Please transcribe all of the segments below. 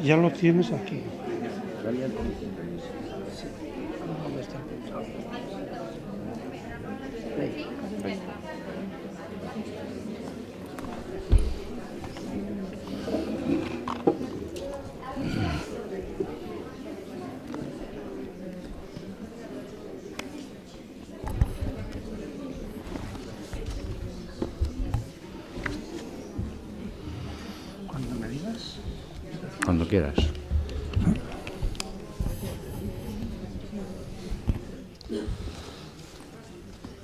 Ya lo tienes aquí. ¿Dónde está el pulsador? Ahí. Cuando me digas. Cuando quieras.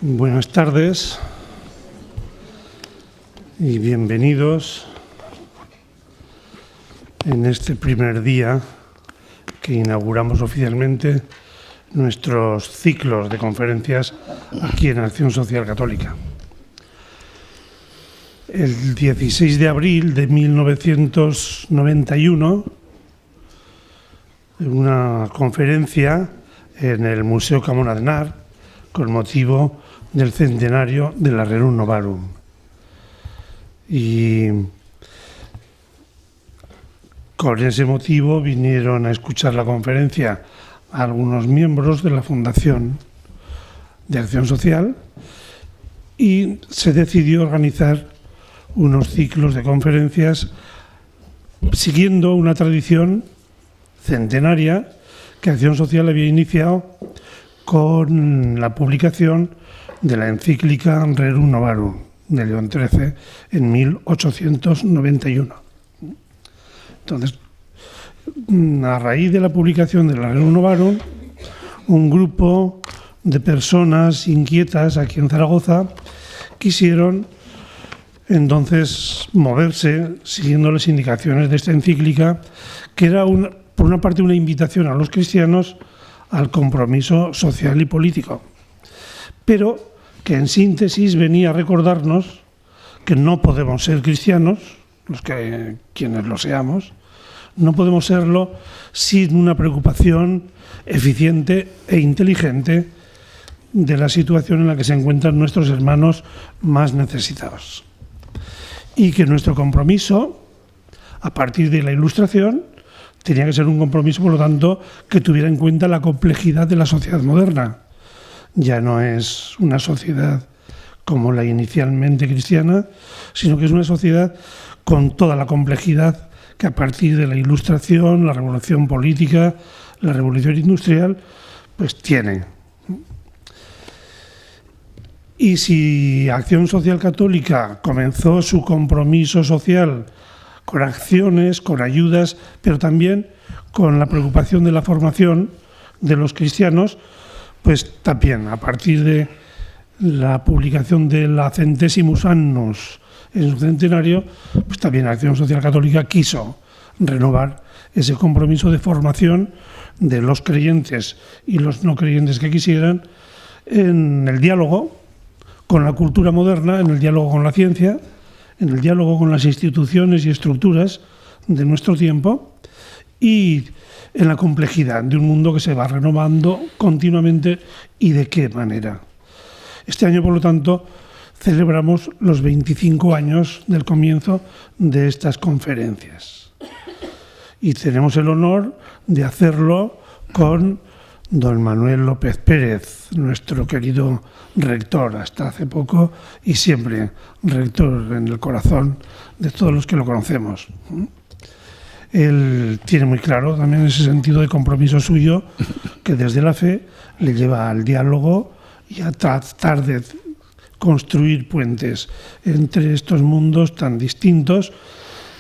Buenas tardes y bienvenidos en este primer día que inauguramos oficialmente nuestros ciclos de conferencias aquí en Acción Social Católica. El 16 de abril de 1991, en una conferencia en el Museo Camón Aznar, con motivo del centenario de la Rerum Novarum. Y con ese motivo vinieron a escuchar la conferencia algunos miembros de la Fundación de Acción Social y se decidió organizar unos ciclos de conferencias siguiendo una tradición centenaria que Acción Social había iniciado con la publicación de la encíclica Rerum Novarum de León XIII en 1891. Entonces, a raíz de la publicación de la Rerum Novarum, un grupo de personas inquietas aquí en Zaragoza quisieron entonces moverse siguiendo las indicaciones de esta encíclica, que era por una parte una invitación a los cristianos al compromiso social y político, pero que en síntesis venía a recordarnos que no podemos ser cristianos, quienes lo seamos, no podemos serlo sin una preocupación eficiente e inteligente de la situación en la que se encuentran nuestros hermanos más necesitados. Y que nuestro compromiso, a partir de la Ilustración, tenía que ser un compromiso, por lo tanto, que tuviera en cuenta la complejidad de la sociedad moderna. Ya no es una sociedad como la inicialmente cristiana, sino que es una sociedad con toda la complejidad que a partir de la Ilustración, la revolución política, la revolución industrial, pues tiene. Y si Acción Social Católica comenzó su compromiso social con acciones, con ayudas, pero también con la preocupación de la formación de los cristianos, pues también a partir de la publicación de la Centesimus Annus en su centenario, pues también Acción Social Católica quiso renovar ese compromiso de formación de los creyentes y los no creyentes que quisieran en el diálogo con la cultura moderna, en el diálogo con la ciencia, en el diálogo con las instituciones y estructuras de nuestro tiempo y en la complejidad de un mundo que se va renovando continuamente y de qué manera. Este año, por lo tanto, celebramos los 25 años del comienzo de estas conferencias. Y tenemos el honor de hacerlo con don Manuel López Pérez, nuestro querido rector hasta hace poco y siempre rector en el corazón de todos los que lo conocemos. Él tiene muy claro también ese sentido de compromiso suyo que desde la fe le lleva al diálogo y a tratar de construir puentes entre estos mundos tan distintos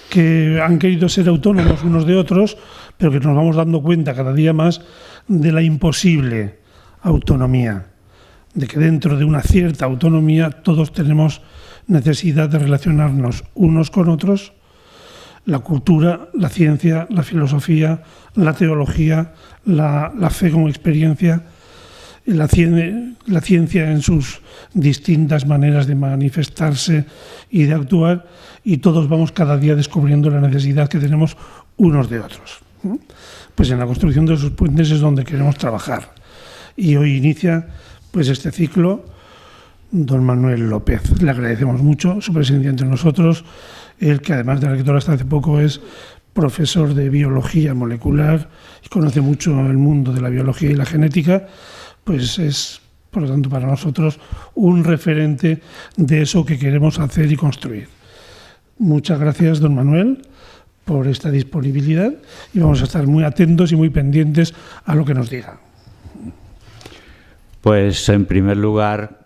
que han querido ser autónomos unos de otros, pero que nos vamos dando cuenta cada día más de la imposible autonomía, de que dentro de una cierta autonomía todos tenemos necesidad de relacionarnos unos con otros, la cultura, la ciencia, la filosofía, la teología, la fe como experiencia, la ciencia en sus distintas maneras de manifestarse y de actuar, y todos vamos cada día descubriendo la necesidad que tenemos unos de otros. Pues en la construcción de esos puentes es donde queremos trabajar. Y hoy inicia pues este ciclo don Manuel López. Le agradecemos mucho su presencia entre nosotros, él que además de rector hasta hace poco es profesor de biología molecular y conoce mucho el mundo de la biología y la genética, pues es, por lo tanto, para nosotros un referente de eso que queremos hacer y construir. Muchas gracias, don Manuel, por esta disponibilidad y vamos a estar muy atentos y muy pendientes a lo que nos diga. Pues, en primer lugar,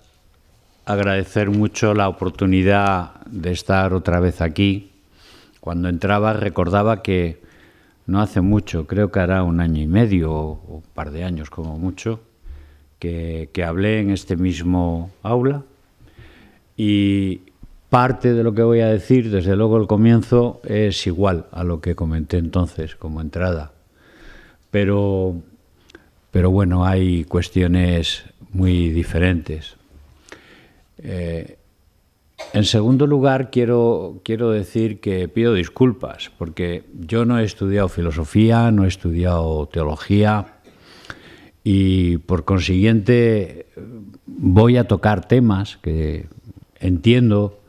agradecer mucho la oportunidad de estar otra vez aquí. Cuando entraba recordaba que no hace mucho, creo que hará 1 año y medio o un par de años como mucho, que hablé en este mismo aula, y parte de lo que voy a decir, desde luego el comienzo, es igual a lo que comenté entonces como entrada. Pero bueno, hay cuestiones muy diferentes. En segundo lugar, quiero decir que pido disculpas, porque yo no he estudiado filosofía, no he estudiado teología, y por consiguiente voy a tocar temas que entiendo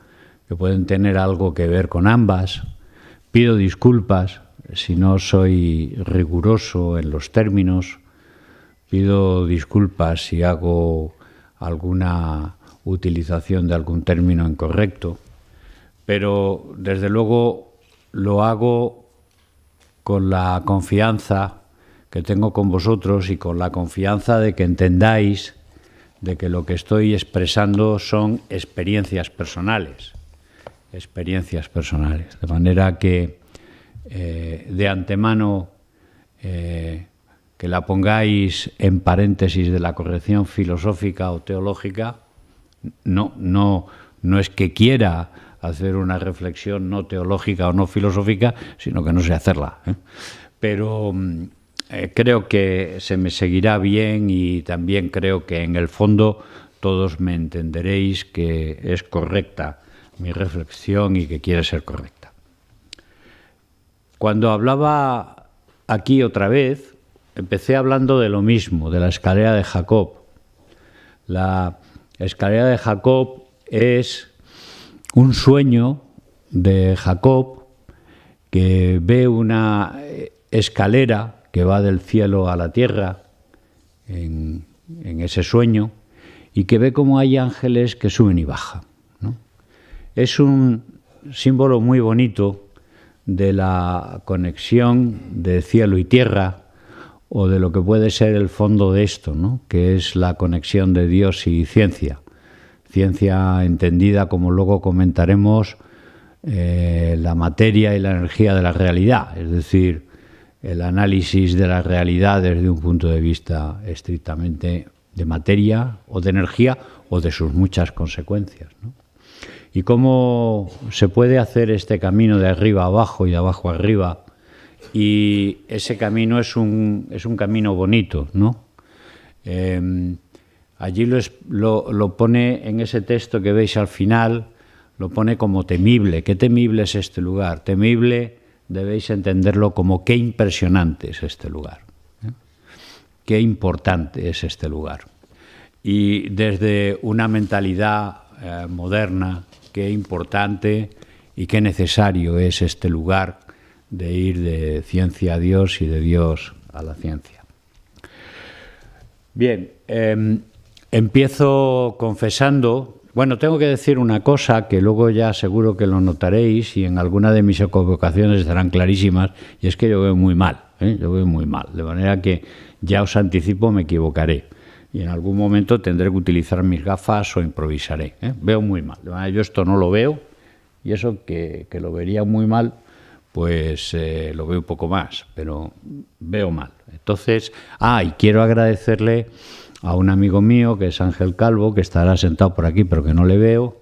que pueden tener algo que ver con ambas. Pido disculpas si no soy riguroso en los términos, pido disculpas si hago alguna utilización de algún término incorrecto, pero desde luego lo hago con la confianza que tengo con vosotros y con la confianza de que entendáis de que lo que estoy expresando son experiencias personales, de manera que de antemano que la pongáis en paréntesis de la corrección filosófica o teológica. No es que quiera hacer una reflexión no teológica o no filosófica, sino que no sé hacerla, Pero creo que se me seguirá bien, y también creo que en el fondo todos me entenderéis que es correcta mi reflexión y que quiere ser correcta. Cuando hablaba aquí otra vez, empecé hablando de lo mismo, de la escalera de Jacob. La escalera de Jacob es un sueño de Jacob, que ve una escalera que va del cielo a la tierra en ese sueño, y que ve cómo hay ángeles que suben y bajan, ¿no? Es un símbolo muy bonito de la conexión de cielo y tierra, o de lo que puede ser el fondo de esto, ¿no? Que es la conexión de Dios y ciencia. Ciencia entendida, como luego comentaremos, la materia y la energía de la realidad, es decir, el análisis de la realidad desde un punto de vista estrictamente de materia o de energía o de sus muchas consecuencias, ¿no? Y cómo se puede hacer este camino de arriba a abajo y de abajo a arriba. Y ese camino es un camino bonito, ¿no? Allí lo pone en ese texto que veis al final, lo pone como temible. ¿Qué temible es este lugar? Temible debéis entenderlo como qué impresionante es este lugar, qué importante es este lugar. Y desde una mentalidad moderna, qué importante y qué necesario es este lugar de ir de ciencia a Dios y de Dios a la ciencia. Bien, empiezo confesando. Bueno, tengo que decir una cosa que luego ya seguro que lo notaréis, y en alguna de mis equivocaciones estarán clarísimas, y es que yo veo muy mal, yo veo muy mal, de manera que ya os anticipo, me equivocaré, y en algún momento tendré que utilizar mis gafas o improvisaré, Veo muy mal, de manera que yo esto no lo veo, y eso que lo vería muy mal, pues lo veo un poco más, pero veo mal. Entonces, y quiero agradecerle a un amigo mío, que es Ángel Calvo, que estará sentado por aquí, pero que no le veo,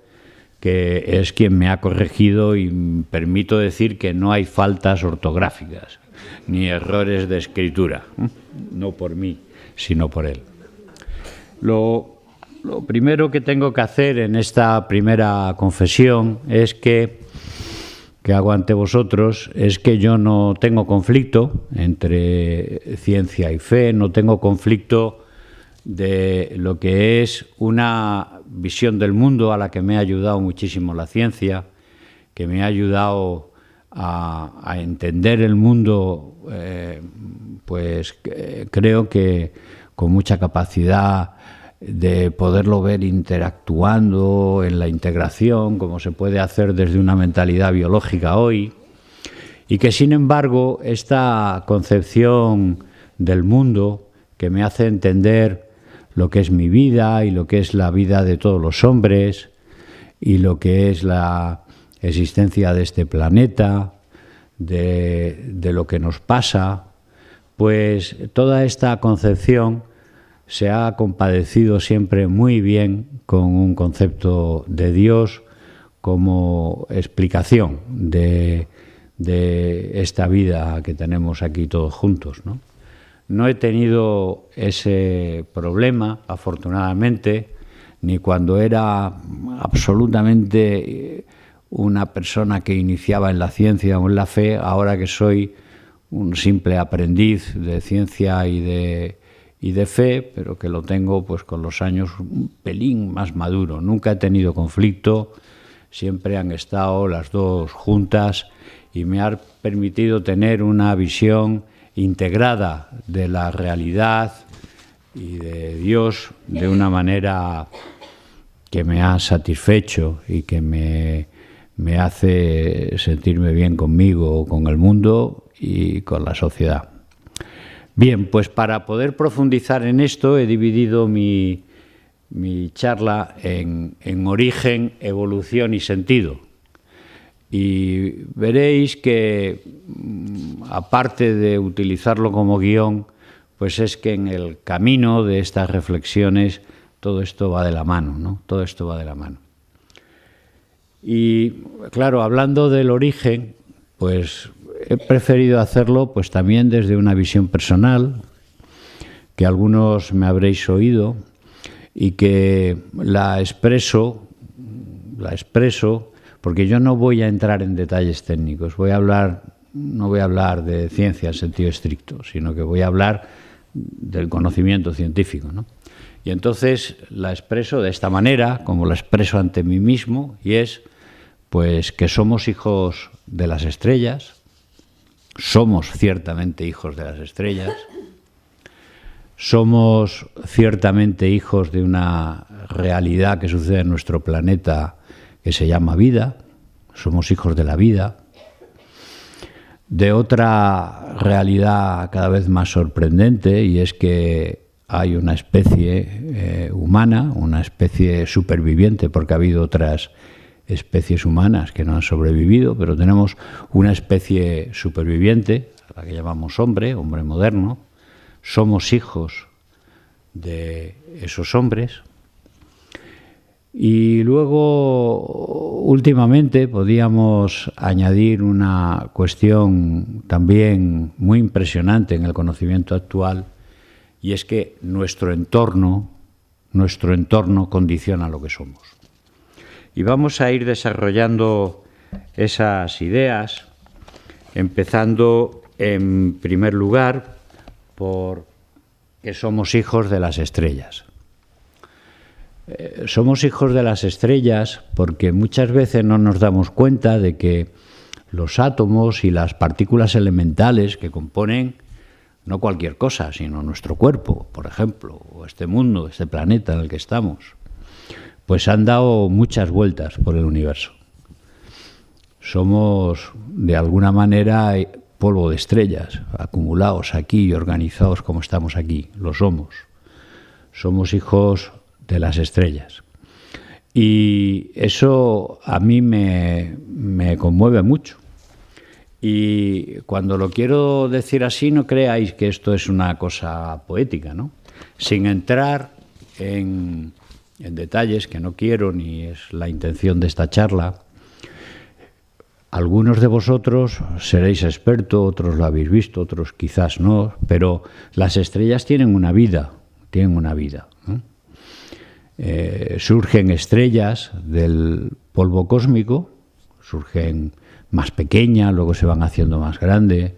que es quien me ha corregido, y permito decir que no hay faltas ortográficas, ni errores de escritura, no por mí, sino por él. Lo primero que tengo que hacer en esta primera confesión es que hago ante vosotros, es que yo no tengo conflicto entre ciencia y fe, no tengo conflicto de lo que es una visión del mundo a la que me ha ayudado muchísimo la ciencia, que me ha ayudado a entender el mundo, pues creo que con mucha capacidad de poderlo ver interactuando en la integración, como se puede hacer desde una mentalidad biológica hoy, y que sin embargo esta concepción del mundo que me hace entender lo que es mi vida y lo que es la vida de todos los hombres y lo que es la existencia de este planeta, de lo que nos pasa, pues toda esta concepción se ha compadecido siempre muy bien con un concepto de Dios como explicación de esta vida que tenemos aquí todos juntos, ¿no? No he tenido ese problema, afortunadamente, ni cuando era absolutamente una persona que iniciaba en la ciencia o en la fe, ahora que soy un simple aprendiz de ciencia y de fe, pero que lo tengo pues con los años un pelín más maduro. Nunca he tenido conflicto, siempre han estado las dos juntas y me ha permitido tener una visión integrada de la realidad y de Dios de una manera que me ha satisfecho y que me hace sentirme bien conmigo, con el mundo y con la sociedad. Bien, pues para poder profundizar en esto he dividido mi charla en origen, evolución y sentido. Y veréis que, aparte de utilizarlo como guión, pues es que en el camino de estas reflexiones todo esto va de la mano, ¿no? Todo esto va de la mano. Y claro, hablando del origen, pues he preferido hacerlo pues también desde una visión personal, que algunos me habréis oído, y que la expreso porque yo no voy a entrar en detalles técnicos, no voy a hablar de ciencia en sentido estricto, sino que voy a hablar del conocimiento científico, ¿no? Y entonces la expreso de esta manera, como la expreso ante mí mismo, y es pues que somos hijos de las estrellas, somos ciertamente hijos de las estrellas, somos ciertamente hijos de una realidad que sucede en nuestro planeta que se llama vida, somos hijos de la vida, de otra realidad cada vez más sorprendente, y es que hay una especie humana, una especie superviviente, porque ha habido otras especies humanas que no han sobrevivido, pero tenemos una especie superviviente, a la que llamamos hombre moderno. Somos hijos de esos hombres. Y luego, últimamente, podíamos añadir una cuestión también muy impresionante en el conocimiento actual, y es que nuestro entorno condiciona lo que somos. Y vamos a ir desarrollando esas ideas, empezando en primer lugar por que somos hijos de las estrellas. Somos hijos de las estrellas porque muchas veces no nos damos cuenta de que los átomos y las partículas elementales que componen no cualquier cosa, sino nuestro cuerpo, por ejemplo, o este mundo, este planeta en el que estamos, pues han dado muchas vueltas por el universo. Somos, de alguna manera, polvo de estrellas, acumulados aquí y organizados como estamos aquí. Lo somos. Somos hijos de las estrellas. Y eso a mí me conmueve mucho. Y cuando lo quiero decir así, no creáis que esto es una cosa poética, ¿no? Sin entrar en detalles, que no quiero ni es la intención de esta charla. Algunos de vosotros seréis expertos, otros lo habéis visto, otros quizás no, pero las estrellas tienen una vida, ¿no? Surgen estrellas del polvo cósmico, surgen más pequeñas, luego se van haciendo más grandes,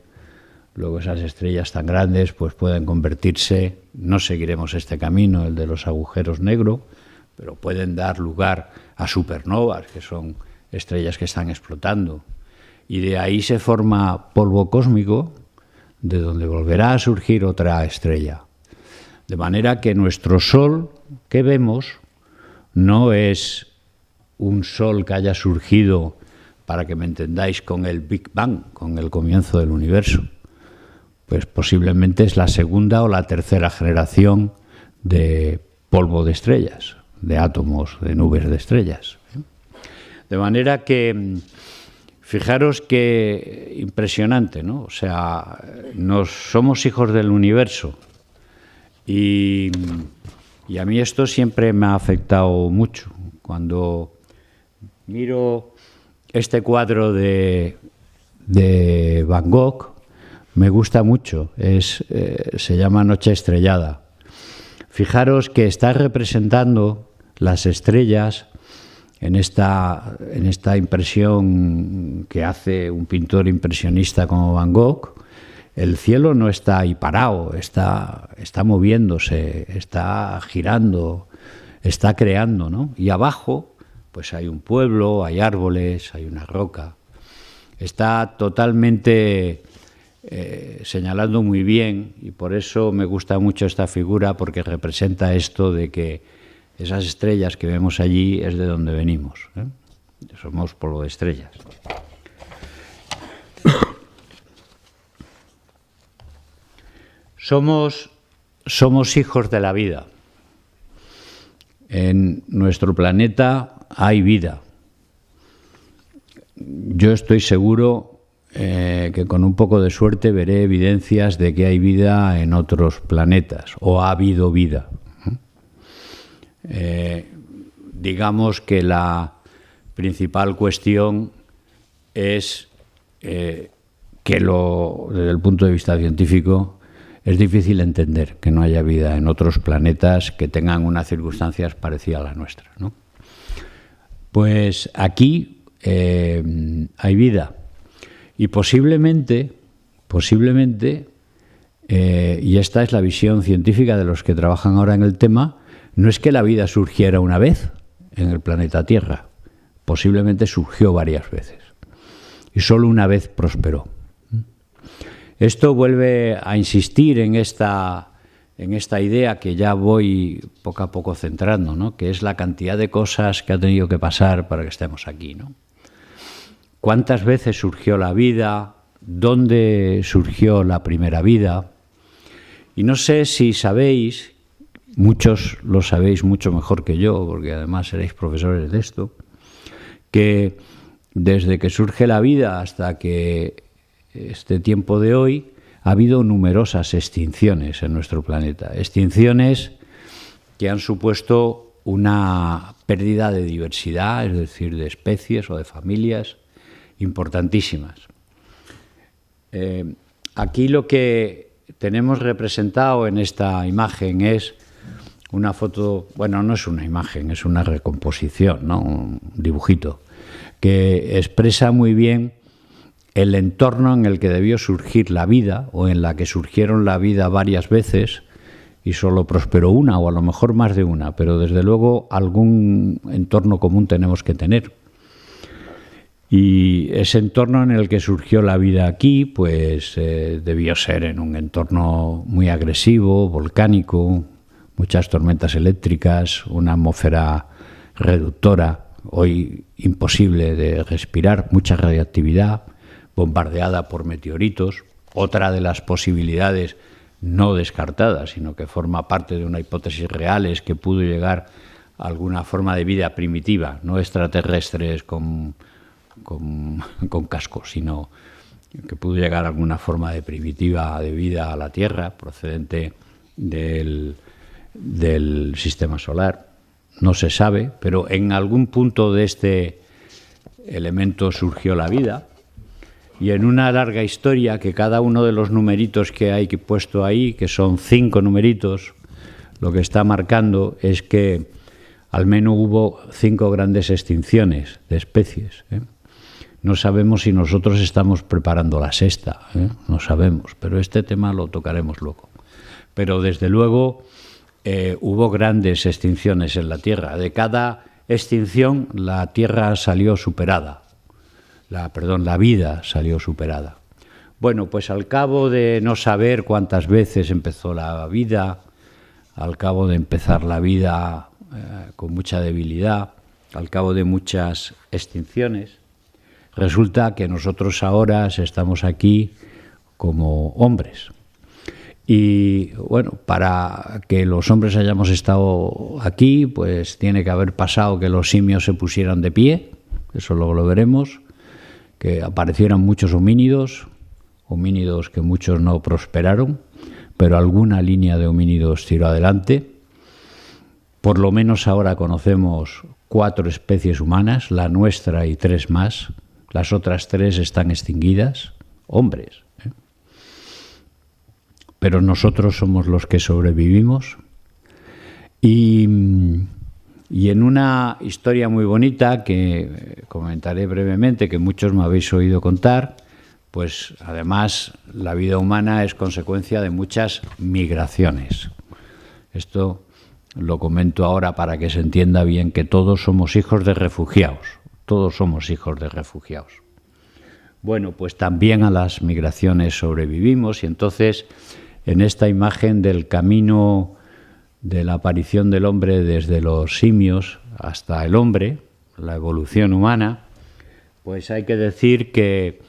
luego esas estrellas tan grandes pues pueden convertirse, no seguiremos este camino, el de los agujeros negros, pero pueden dar lugar a supernovas, que son estrellas que están explotando, y de ahí se forma polvo cósmico, de donde volverá a surgir otra estrella. De manera que nuestro Sol que vemos no es un Sol que haya surgido, para que me entendáis, con el Big Bang, con el comienzo del universo. Pues posiblemente es la segunda o la tercera generación de polvo de estrellas, de átomos, de nubes de estrellas. De manera que, fijaros qué impresionante, ¿no? O sea, somos hijos del universo y a mí esto siempre me ha afectado mucho. Cuando miro este cuadro de Van Gogh, me gusta mucho, se llama Noche estrellada. Fijaros que está representando las estrellas en esta impresión que hace un pintor impresionista como Van Gogh. El cielo no está ahí parado, está moviéndose, está girando, está creando, ¿no? Y abajo pues hay un pueblo, hay árboles, hay una roca. Está totalmente señalando muy bien, y por eso me gusta mucho esta figura, porque representa esto de que esas estrellas que vemos allí es de donde venimos, ¿eh? Somos polvo de estrellas. Somos hijos de la vida. En nuestro planeta hay vida. Yo estoy seguro que con un poco de suerte veré evidencias de que hay vida en otros planetas, o ha habido vida. Digamos que la principal cuestión es que desde el punto de vista científico es difícil entender que no haya vida en otros planetas que tengan unas circunstancias parecidas a la nuestra, ¿no? Pues aquí hay vida. Y posiblemente, y esta es la visión científica de los que trabajan ahora en el tema, no es que la vida surgiera una vez en el planeta Tierra, posiblemente surgió varias veces y solo una vez prosperó. Esto vuelve a insistir en esta idea que ya voy poco a poco centrando, ¿no? Que es la cantidad de cosas que ha tenido que pasar para que estemos aquí, ¿no? ¿Cuántas veces surgió la vida? ¿Dónde surgió la primera vida? Y no sé si sabéis, muchos lo sabéis mucho mejor que yo, porque además seréis profesores de esto, que desde que surge la vida hasta que este tiempo de hoy ha habido numerosas extinciones en nuestro planeta. Extinciones que han supuesto una pérdida de diversidad, es decir, de especies o de familias importantísimas. Aquí lo que tenemos representado en esta imagen es una foto, bueno, no es una imagen, es una recomposición, ¿no? Un dibujito, que expresa muy bien el entorno en el que debió surgir la vida, o en la que surgieron la vida varias veces y solo prosperó una, o a lo mejor más de una, pero desde luego algún entorno común tenemos que tener. Y ese entorno en el que surgió la vida aquí, pues debió ser en un entorno muy agresivo, volcánico, muchas tormentas eléctricas, una atmósfera reductora, hoy imposible de respirar, mucha radiactividad, bombardeada por meteoritos. Otra de las posibilidades no descartadas, sino que forma parte de una hipótesis real, es que pudo llegar a alguna forma de vida primitiva, no extraterrestres con cascos, sino que pudo llegar a alguna forma de primitiva de vida a la Tierra procedente del sistema solar. No se sabe, pero en algún punto de este elemento surgió la vida, y en una larga historia que cada uno de los numeritos que hay puesto ahí, que son 5 numeritos, lo que está marcando es que al menos hubo 5 grandes extinciones de especies, ¿eh? No sabemos si nosotros estamos preparando la sexta, ¿eh? No sabemos, pero este tema lo tocaremos luego. Pero desde luego hubo grandes extinciones en la Tierra. De cada extinción la Tierra salió superada. la vida salió superada. Bueno, pues al cabo de no saber cuántas veces empezó la vida, al cabo de empezar la vida con mucha debilidad, al cabo de muchas extinciones, resulta que nosotros ahora estamos aquí como hombres. Y bueno, para que los hombres hayamos estado aquí, pues tiene que haber pasado que los simios se pusieran de pie, eso luego lo veremos, que aparecieran muchos homínidos que muchos no prosperaron, pero alguna línea de homínidos tiró adelante. Por lo menos ahora conocemos 4 especies humanas, la nuestra y 3 más. Las otras 3 están extinguidas, hombres. Pero nosotros somos los que sobrevivimos. Y en una historia muy bonita que comentaré brevemente, que muchos me habéis oído contar, pues además la vida humana es consecuencia de muchas migraciones. Esto lo comento ahora para que se entienda bien que todos somos hijos de refugiados. Todos somos hijos de refugiados. Bueno, pues también a las migraciones sobrevivimos y entonces en esta imagen del camino de la aparición del hombre desde los simios hasta el hombre, la evolución humana, pues hay que decir que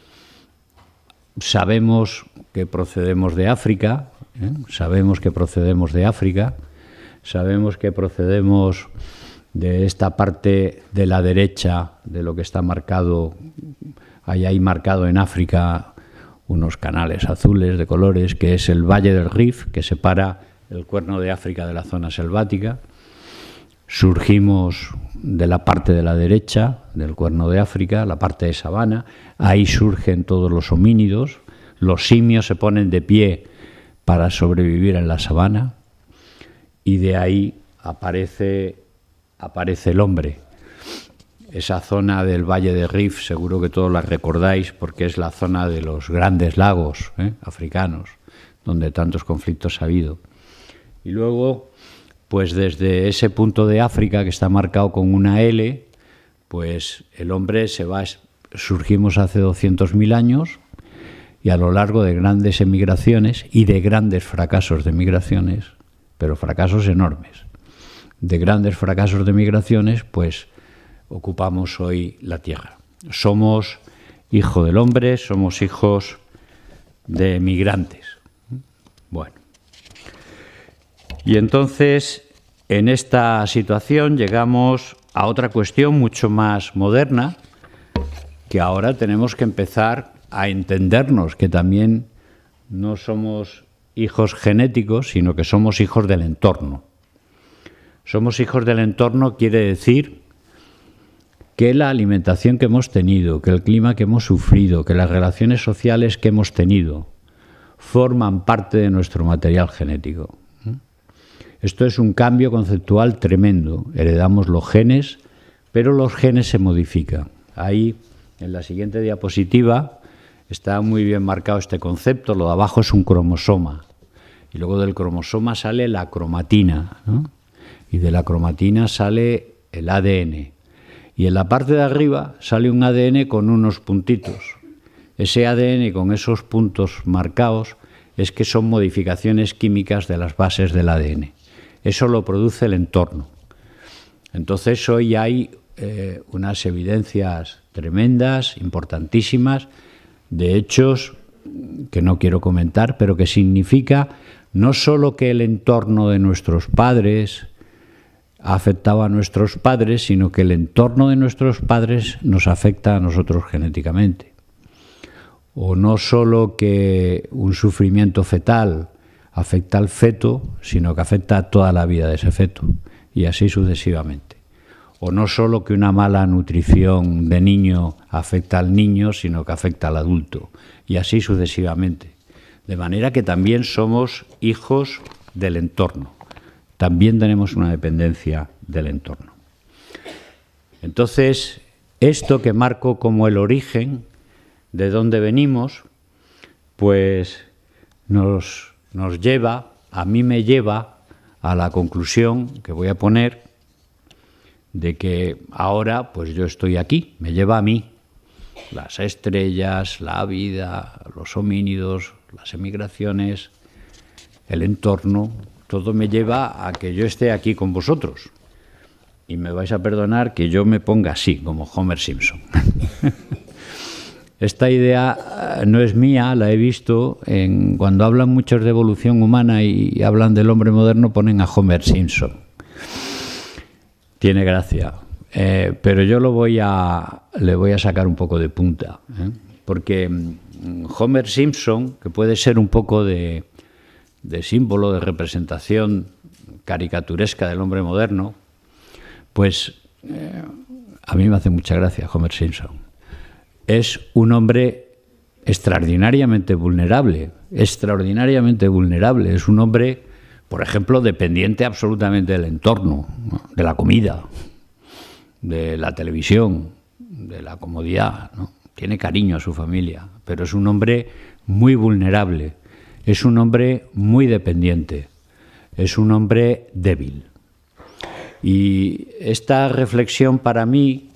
sabemos que procedemos de África, sabemos que procedemos de esta parte de la derecha de lo que está marcado, hay marcado en África unos canales azules de colores, que es el Valle del Rif, que separa el Cuerno de África de la zona selvática. Surgimos de la parte de la derecha del Cuerno de África, la parte de sabana, ahí surgen todos los homínidos, los simios se ponen de pie para sobrevivir en la sabana y de ahí aparece el hombre. Esa zona del Valle de Rif seguro que todos la recordáis porque es la zona de los grandes lagos africanos, donde tantos conflictos ha habido. Y luego, pues desde ese punto de África que está marcado con una L, pues el hombre surgimos hace 200.000 años y a lo largo de grandes emigraciones y de grandes fracasos de migraciones, pero fracasos enormes, de grandes fracasos de migraciones, pues ocupamos hoy la Tierra. Somos hijos del hombre, somos hijos de migrantes. Bueno. Y entonces, en esta situación llegamos a otra cuestión mucho más moderna, que ahora tenemos que empezar a entendernos, que también no somos hijos genéticos, sino que somos hijos del entorno. Somos hijos del entorno quiere decir que la alimentación que hemos tenido, que el clima que hemos sufrido, que las relaciones sociales que hemos tenido, forman parte de nuestro material genético. Esto es un cambio conceptual tremendo. Heredamos los genes, pero los genes se modifican. Ahí, en la siguiente diapositiva, está muy bien marcado este concepto. Lo de abajo es un cromosoma. Y luego del cromosoma sale la cromatina, ¿no? Y de la cromatina sale el ADN. Y en la parte de arriba sale un ADN con unos puntitos. Ese ADN con esos puntos marcados es que son modificaciones químicas de las bases del ADN. Eso lo produce el entorno. Entonces hoy hay unas evidencias tremendas, importantísimas, de hechos que no quiero comentar, pero que significa no solo que el entorno de nuestros padres ha afectado a nuestros padres, sino que el entorno de nuestros padres nos afecta a nosotros genéticamente. O no solo que un sufrimiento fetal afecta al feto, sino que afecta a toda la vida de ese feto, y así sucesivamente. O no solo que una mala nutrición de niño afecta al niño, sino que afecta al adulto, y así sucesivamente. De manera que también somos hijos del entorno. También tenemos una dependencia del entorno. Entonces, esto que marco como el origen de dónde venimos, pues nos lleva, a mí me lleva a la conclusión que voy a poner de que ahora pues yo estoy aquí, me lleva a mí. las estrellas, la vida, los homínidos, las emigraciones, el entorno, todo me lleva a que yo esté aquí con vosotros. Y me vais a perdonar que yo me ponga así, como Homer Simpson. Esta idea no es mía, la he visto cuando hablan muchos de evolución humana y hablan del hombre moderno, ponen a Homer Simpson. Tiene gracia. Pero yo le voy a sacar un poco de punta, porque Homer Simpson, que puede ser un poco de símbolo, de representación caricaturesca del hombre moderno, pues a mí me hace mucha gracia Homer Simpson. Es un hombre extraordinariamente vulnerable. Es un hombre, por ejemplo, dependiente absolutamente del entorno, ¿no? De la comida, de la televisión, de la comodidad, ¿no? Tiene cariño a su familia, pero es un hombre muy vulnerable, es un hombre muy dependiente, es un hombre débil. Y esta reflexión para mí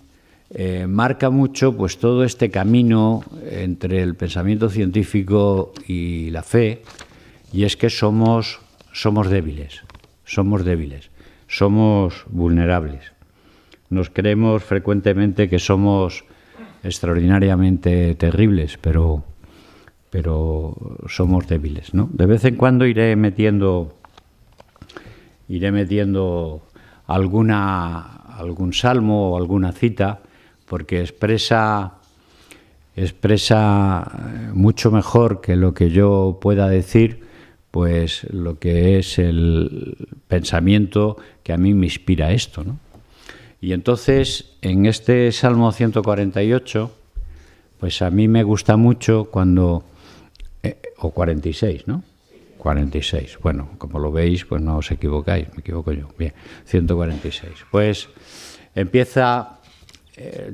marca mucho pues todo este camino entre el pensamiento científico y la fe, y es que somos débiles, somos vulnerables. Nos creemos frecuentemente que somos extraordinariamente terribles, pero somos débiles, ¿no? De vez en cuando iré metiendo algún salmo o alguna cita, porque expresa mucho mejor que lo que yo pueda decir, pues lo que es el pensamiento que a mí me inspira esto, ¿no? Y entonces, en este Salmo 148, pues a mí me gusta mucho cuando... o 46, ¿no? 46. Bueno, como lo veis, pues no os equivocáis, me equivoco yo. Bien, 146. Pues empieza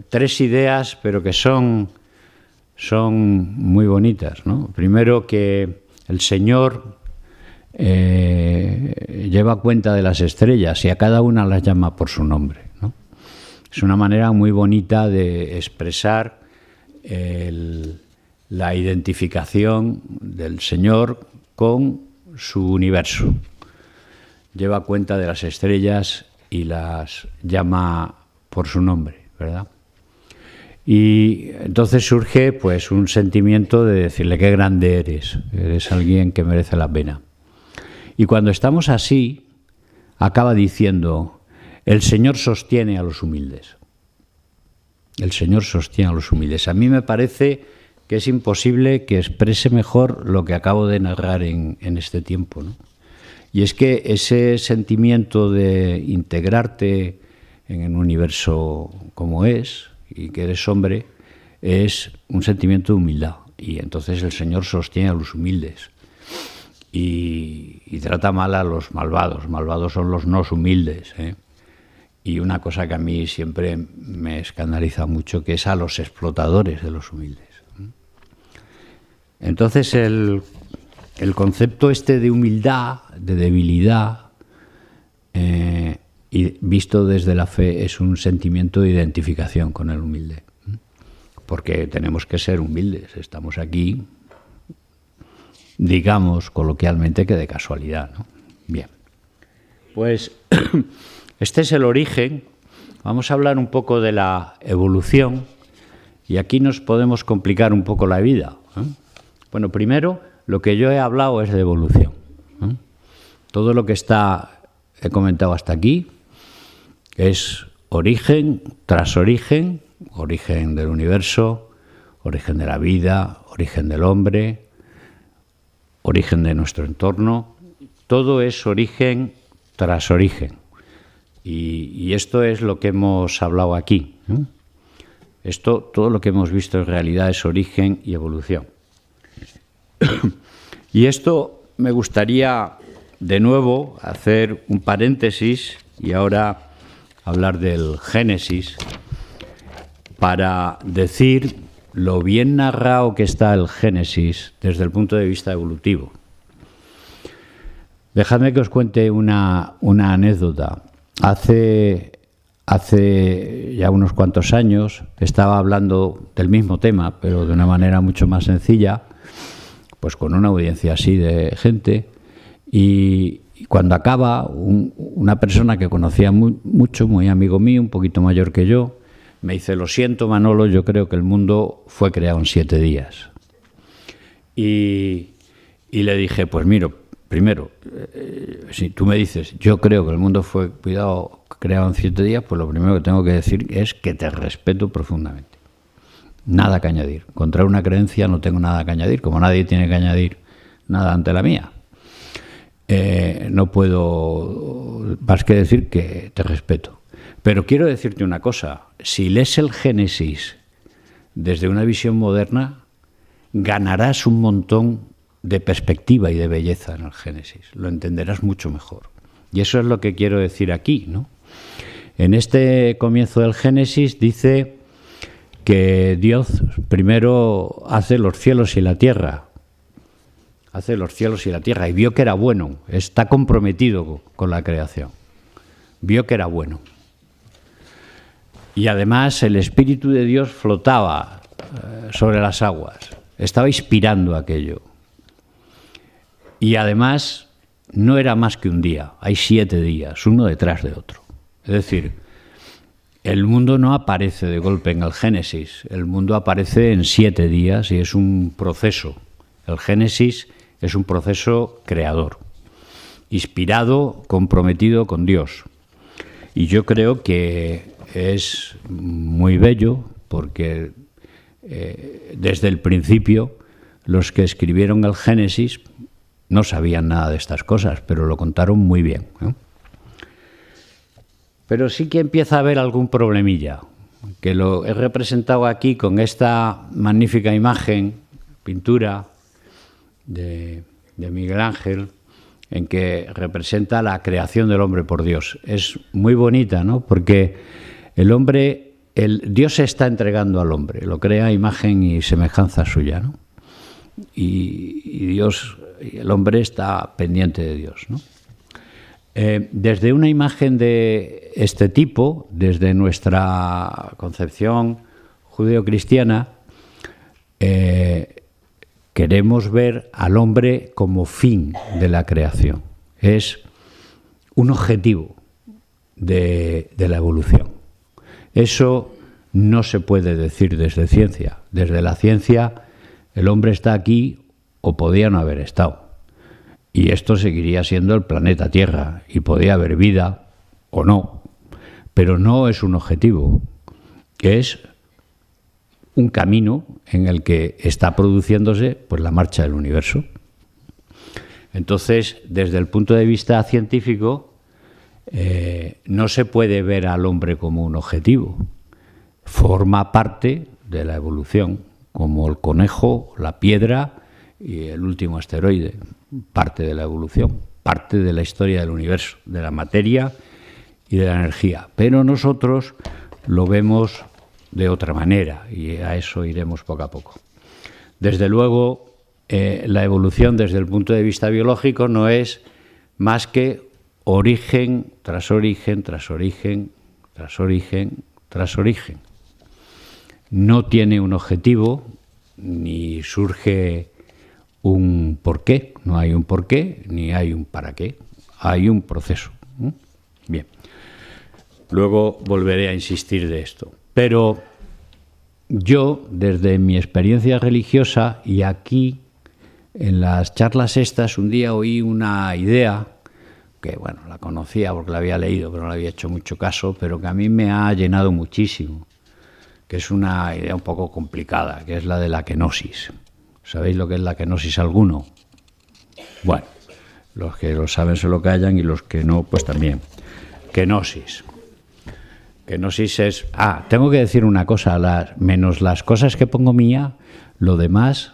3 ideas, pero que son muy bonitas, ¿no? Primero, que el Señor lleva cuenta de las estrellas y a cada una las llama por su nombre, ¿no? Es una manera muy bonita de expresar la identificación del Señor con su universo. Lleva cuenta de las estrellas y las llama por su nombre, ¿verdad? Y entonces surge pues un sentimiento de decirle qué grande eres alguien que merece la pena. Y cuando estamos así, acaba diciendo: el Señor sostiene a los humildes. El Señor sostiene a los humildes. A mí me parece que es imposible que exprese mejor lo que acabo de narrar en este tiempo, ¿no? Y es que ese sentimiento de integrarte en un universo como es, y que eres hombre, es un sentimiento de humildad. Y entonces el Señor sostiene a los humildes y trata mal a los malvados. Malvados son los no humildes, ¿eh? Y una cosa que a mí siempre me escandaliza mucho, que es a los explotadores de los humildes. Entonces el concepto este de humildad, de debilidad, y visto desde la fe, es un sentimiento de identificación con el humilde. Porque tenemos que ser humildes. Estamos aquí, digamos coloquialmente, que de casualidad, ¿no? Bien. Pues este es el origen. Vamos a hablar un poco de la evolución, y aquí nos podemos complicar un poco la vida, ¿eh? Bueno, primero, lo que yo he hablado es de evolución, ¿eh? Todo lo que he comentado hasta aquí es origen tras origen, origen del universo, origen de la vida, origen del hombre, origen de nuestro entorno. Todo es origen tras origen. Y esto es lo que hemos hablado aquí, ¿eh? Todo lo que hemos visto en realidad es origen y evolución. Y esto me gustaría de nuevo hacer un paréntesis y ahora hablar del Génesis, para decir lo bien narrado que está el Génesis desde el punto de vista evolutivo. Dejadme que os cuente una anécdota. Hace hace ya unos cuantos años estaba hablando del mismo tema, pero de una manera mucho más sencilla, pues con una audiencia así de gente, y cuando acaba, una persona que conocía mucho, muy amigo mío, un poquito mayor que yo, me dice: lo siento, Manolo, yo creo que el mundo fue creado en 7 días. Y le dije: pues mira, primero, si tú me dices, yo creo que el mundo fue creado en 7 días, pues lo primero que tengo que decir es que te respeto profundamente. Nada que añadir. Contra una creencia no tengo nada que añadir, como nadie tiene que añadir nada ante la mía. No puedo más que decir que te respeto. Pero quiero decirte una cosa: si lees el Génesis desde una visión moderna, ganarás un montón de perspectiva y de belleza en el Génesis. Lo entenderás mucho mejor. Y eso es lo que quiero decir aquí, ¿no? En este comienzo del Génesis dice que Dios primero hace los cielos y la tierra. Hace los cielos y la tierra y vio que era bueno. Está comprometido con la creación. Vio que era bueno. Y además el Espíritu de Dios flotaba sobre las aguas. Estaba inspirando aquello. Y además no era más que un día. Hay 7 días, uno detrás de otro. Es decir, el mundo no aparece de golpe en el Génesis. El mundo aparece en 7 días y es un proceso. El Génesis es un proceso creador, inspirado, comprometido con Dios. Y yo creo que es muy bello porque desde el principio los que escribieron el Génesis no sabían nada de estas cosas, pero lo contaron muy bien, ¿no? Pero sí que empieza a haber algún problemilla, que lo he representado aquí con esta magnífica imagen, pintura de Miguel Ángel, en que representa la creación del hombre por Dios. Es muy bonita, ¿no? Porque Dios se está entregando al hombre, lo crea a imagen y semejanza suya, ¿no? Y Dios, el hombre está pendiente de Dios, ¿no? Desde una imagen de este tipo, desde nuestra concepción judeocristiana, queremos ver al hombre como fin de la creación. Es un objetivo de la evolución. Eso no se puede decir desde ciencia. Desde la ciencia, el hombre está aquí o podía no haber estado. Y esto seguiría siendo el planeta Tierra y podía haber vida o no. Pero no es un objetivo, es un camino en el que está produciéndose pues la marcha del universo. Entonces, desde el punto de vista científico, no se puede ver al hombre como un objetivo. Forma parte de la evolución, como el conejo, la piedra y el último asteroide. Parte de la evolución, parte de la historia del universo, de la materia y de la energía. Pero nosotros lo vemos de otra manera y a eso iremos poco a poco. Desde luego, la evolución desde el punto de vista biológico no es más que origen tras origen, tras origen, tras origen, tras origen. No tiene un objetivo ni surge un porqué, no hay un porqué ni hay un para qué, hay un proceso. Bien, luego volveré a insistir de esto. Pero yo, desde mi experiencia religiosa, y aquí en las charlas estas, un día oí una idea, que bueno, la conocía porque la había leído, pero no le había hecho mucho caso, pero que a mí me ha llenado muchísimo, que es una idea un poco complicada, que es la de la kenosis. ¿Sabéis lo que es la kenosis alguno? Bueno, los que lo saben se lo callan y los que no, pues también. Kenosis. Kenosis es... tengo que decir una cosa, menos las cosas que pongo mía, lo demás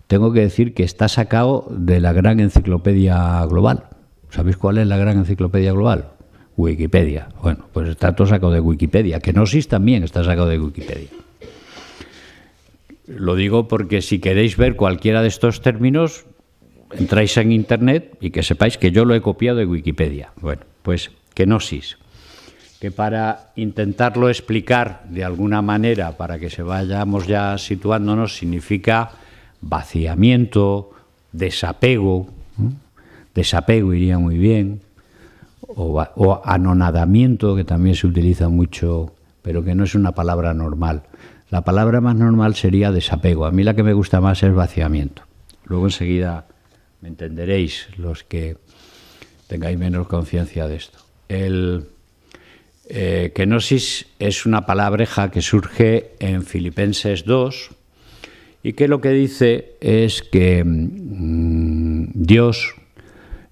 tengo que decir que está sacado de la gran enciclopedia global. ¿Sabéis cuál es la gran enciclopedia global? Wikipedia. Bueno, pues está todo sacado de Wikipedia. Kenosis también está sacado de Wikipedia. Lo digo porque si queréis ver cualquiera de estos términos, entráis en Internet y que sepáis que yo lo he copiado de Wikipedia. Bueno, pues kenosis. que para intentarlo explicar de alguna manera, para que se vayamos ya situándonos, significa vaciamiento, desapego, desapego iría muy bien, o anonadamiento, que también se utiliza mucho, pero que no es una palabra normal. La palabra más normal sería desapego. A mí la que me gusta más es vaciamiento. Luego enseguida me entenderéis los que tengáis menos conciencia de esto. Kenosis es una palabreja que surge en Filipenses 2 y que lo que dice es que Dios,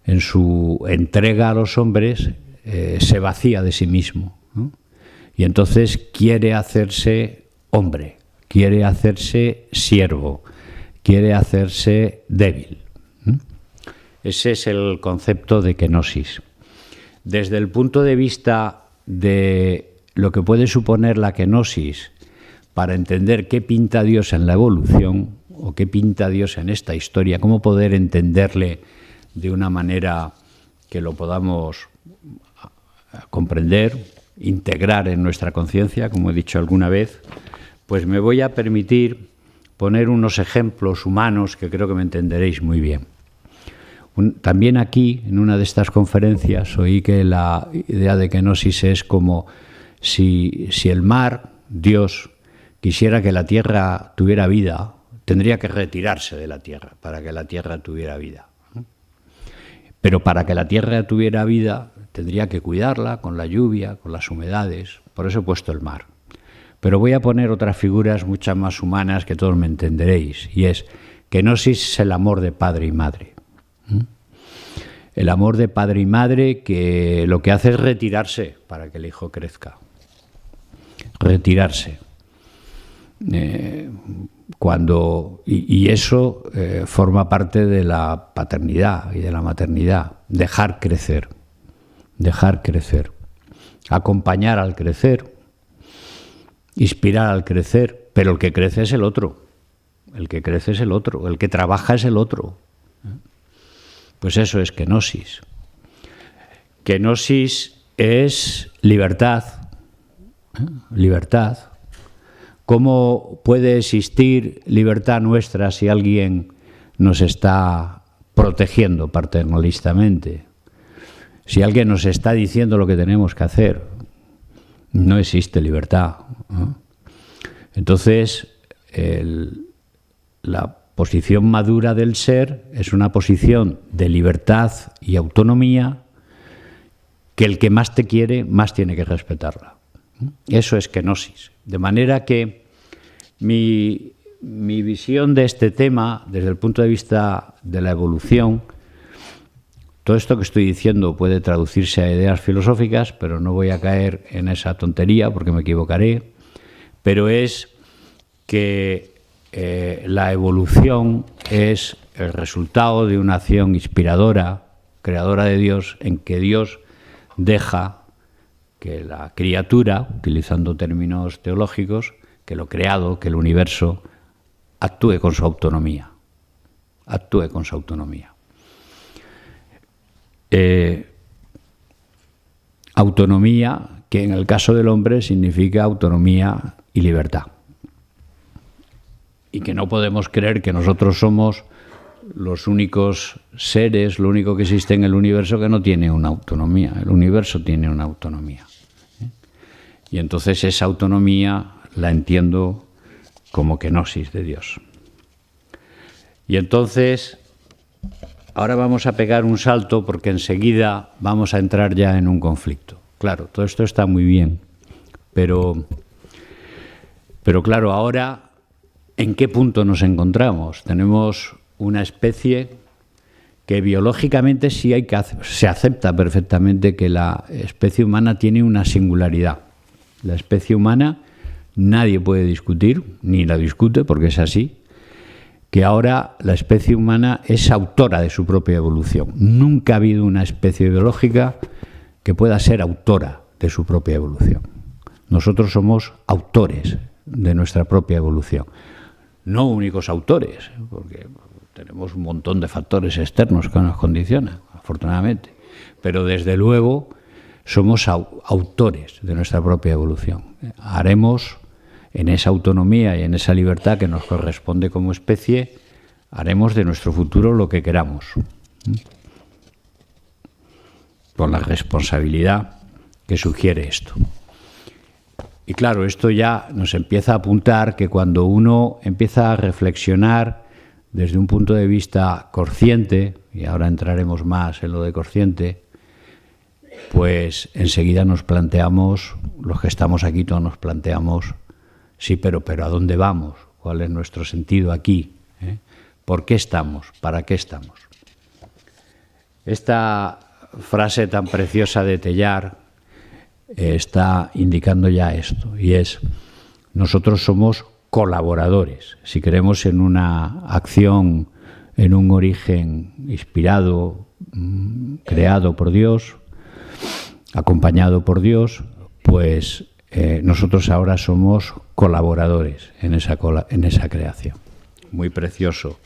en su entrega a los hombres, se vacía de sí mismo, ¿no? Y entonces quiere hacerse hombre, quiere hacerse siervo, quiere hacerse débil. Ese es el concepto de kenosis. Desde el punto de vista de lo que puede suponer la kenosis para entender qué pinta Dios en la evolución o qué pinta Dios en esta historia, cómo poder entenderle de una manera que lo podamos comprender, integrar en nuestra conciencia, como he dicho alguna vez, pues me voy a permitir poner unos ejemplos humanos que creo que me entenderéis muy bien. También aquí, en una de estas conferencias, oí que la idea de kenosis es como si el mar, Dios, quisiera que la tierra tuviera vida, tendría que retirarse de la tierra para que la tierra tuviera vida. Pero para que la tierra tuviera vida, tendría que cuidarla con la lluvia, con las humedades. Por eso he puesto el mar. Pero voy a poner otras figuras muchas más humanas que todos me entenderéis. Y es kenosis es el amor de padre y madre. El amor de padre y madre que lo que hace es retirarse para que el hijo crezca. Retirarse. Y eso forma parte de la paternidad y de la maternidad. Dejar crecer. Dejar crecer. Acompañar al crecer. Inspirar al crecer. Pero el que crece es el otro. El que crece es el otro. El que trabaja es el otro. Pues eso es kenosis. Kenosis es libertad. Libertad. ¿Cómo puede existir libertad nuestra si alguien nos está protegiendo paternalistamente? Si alguien nos está diciendo lo que tenemos que hacer, no existe libertad, ¿no? Entonces, la posición madura del ser es una posición de libertad y autonomía que el que más te quiere, más tiene que respetarla. Eso es kenosis. De manera que mi visión de este tema, desde el punto de vista de la evolución, todo esto que estoy diciendo puede traducirse a ideas filosóficas, pero no voy a caer en esa tontería porque me equivocaré, pero es que la evolución es el resultado de una acción inspiradora, creadora de Dios, en que Dios deja que la criatura, utilizando términos teológicos, que lo creado, que el universo, actúe con su autonomía. Actúe con su autonomía. Autonomía que en el caso del hombre significa autonomía y libertad. Y que no podemos creer que nosotros somos los únicos seres, lo único que existe en el universo que no tiene una autonomía. El universo tiene una autonomía. Y entonces esa autonomía la entiendo como kenosis de Dios. Y entonces, ahora vamos a pegar un salto porque enseguida vamos a entrar ya en un conflicto. Claro, todo esto está muy bien, pero claro, ahora, ¿en qué punto nos encontramos? Tenemos una especie que biológicamente se acepta perfectamente que la especie humana tiene una singularidad. La especie humana nadie puede discutir, ni la discute porque es así, que ahora la especie humana es autora de su propia evolución. Nunca ha habido una especie biológica que pueda ser autora de su propia evolución. Nosotros somos autores de nuestra propia evolución. No únicos autores, porque tenemos un montón de factores externos que nos condicionan, afortunadamente. Pero desde luego somos autores de nuestra propia evolución. Haremos, en esa autonomía y en esa libertad que nos corresponde como especie, haremos de nuestro futuro lo que queramos, con la responsabilidad que sugiere esto. Y claro, esto ya nos empieza a apuntar que cuando uno empieza a reflexionar desde un punto de vista consciente, y ahora entraremos más en lo de consciente, pues enseguida nos planteamos, los que estamos aquí todos nos planteamos, sí, pero ¿a dónde vamos? ¿Cuál es nuestro sentido aquí? ¿Por qué estamos? ¿Para qué estamos? Esta frase tan preciosa de Teilhard está indicando ya esto, y es: nosotros somos colaboradores. Si creemos en una acción, en un origen inspirado, creado por Dios, acompañado por Dios, pues nosotros ahora somos colaboradores en esa creación. Muy precioso.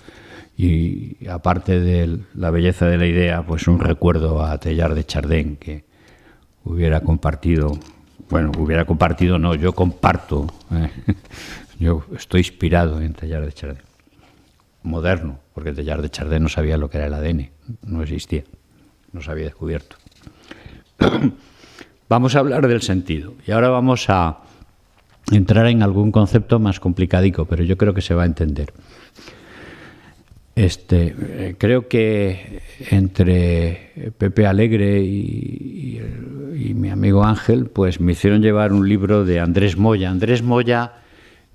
Y aparte de la belleza de la idea, pues un recuerdo a Teilhard de Chardin, que hubiera compartido, no, yo comparto, yo estoy inspirado en Teilhard de Chardin. Moderno, porque Teilhard de Chardin no sabía lo que era el ADN, no existía, no se había descubierto. Vamos a hablar del sentido, y ahora vamos a entrar en algún concepto más complicadico, pero yo creo que se va a entender. Creo que entre Pepe Alegre y mi amigo Ángel, pues me hicieron llevar un libro de Andrés Moya. Andrés Moya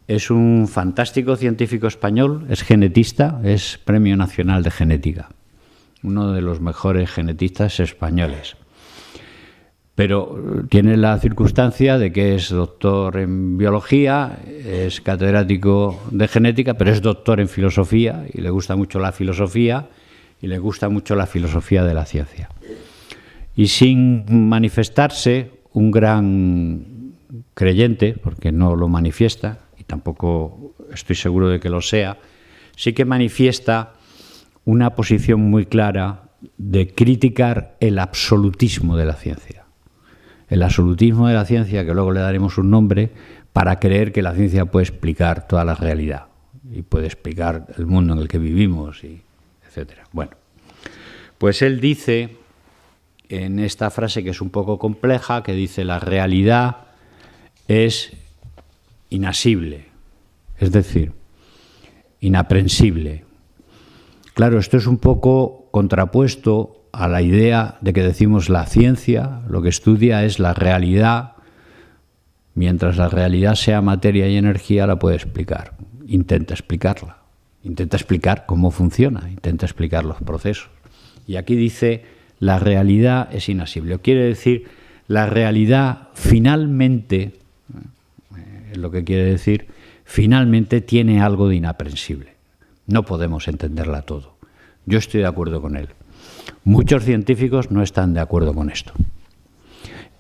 es un fantástico científico español, es genetista, es Premio Nacional de Genética, uno de los mejores genetistas españoles. Pero tiene la circunstancia de que es doctor en biología, es catedrático de genética, pero es doctor en filosofía y le gusta mucho la filosofía y le gusta mucho la filosofía de la ciencia. Y sin manifestarse un gran creyente, porque no lo manifiesta, y tampoco estoy seguro de que lo sea, sí que manifiesta una posición muy clara de criticar el absolutismo de la ciencia. El absolutismo de la ciencia, que luego le daremos un nombre, para creer que la ciencia puede explicar toda la realidad y puede explicar el mundo en el que vivimos, y etcétera. Bueno, pues él dice, en esta frase que es un poco compleja, que dice: la realidad es inasible, es decir, inaprensible. Claro, esto es un poco contrapuesto a la idea de que decimos la ciencia lo que estudia es la realidad, mientras la realidad sea materia y energía, la puede explicar. Intenta explicarla, intenta explicar cómo funciona, intenta explicar los procesos. Y aquí dice: la realidad es inasible. Quiere decir, la realidad finalmente, es lo que quiere decir, finalmente tiene algo de inaprensible. No podemos entenderla todo. Yo estoy de acuerdo con él. Muchos científicos no están de acuerdo con esto.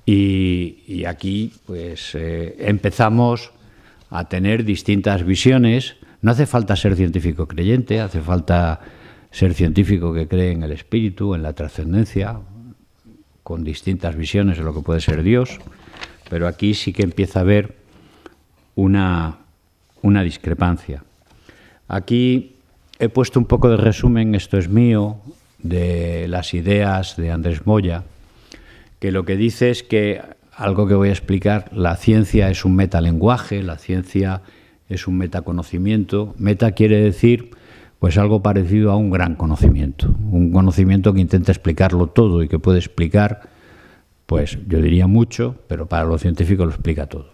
Y aquí pues empezamos a tener distintas visiones. No hace falta ser científico creyente, hace falta ser científico que cree en el espíritu, en la trascendencia, con distintas visiones de lo que puede ser Dios. Pero aquí sí que empieza a haber una discrepancia. Aquí he puesto un poco de resumen, esto es mío, de las ideas de Andrés Moya, que lo que dice es que, algo que voy a explicar, la ciencia es un metalenguaje, la ciencia es un metaconocimiento. Meta quiere decir pues algo parecido a un gran conocimiento, un conocimiento que intenta explicarlo todo y que puede explicar, pues yo diría mucho, pero para los científicos lo explica todo.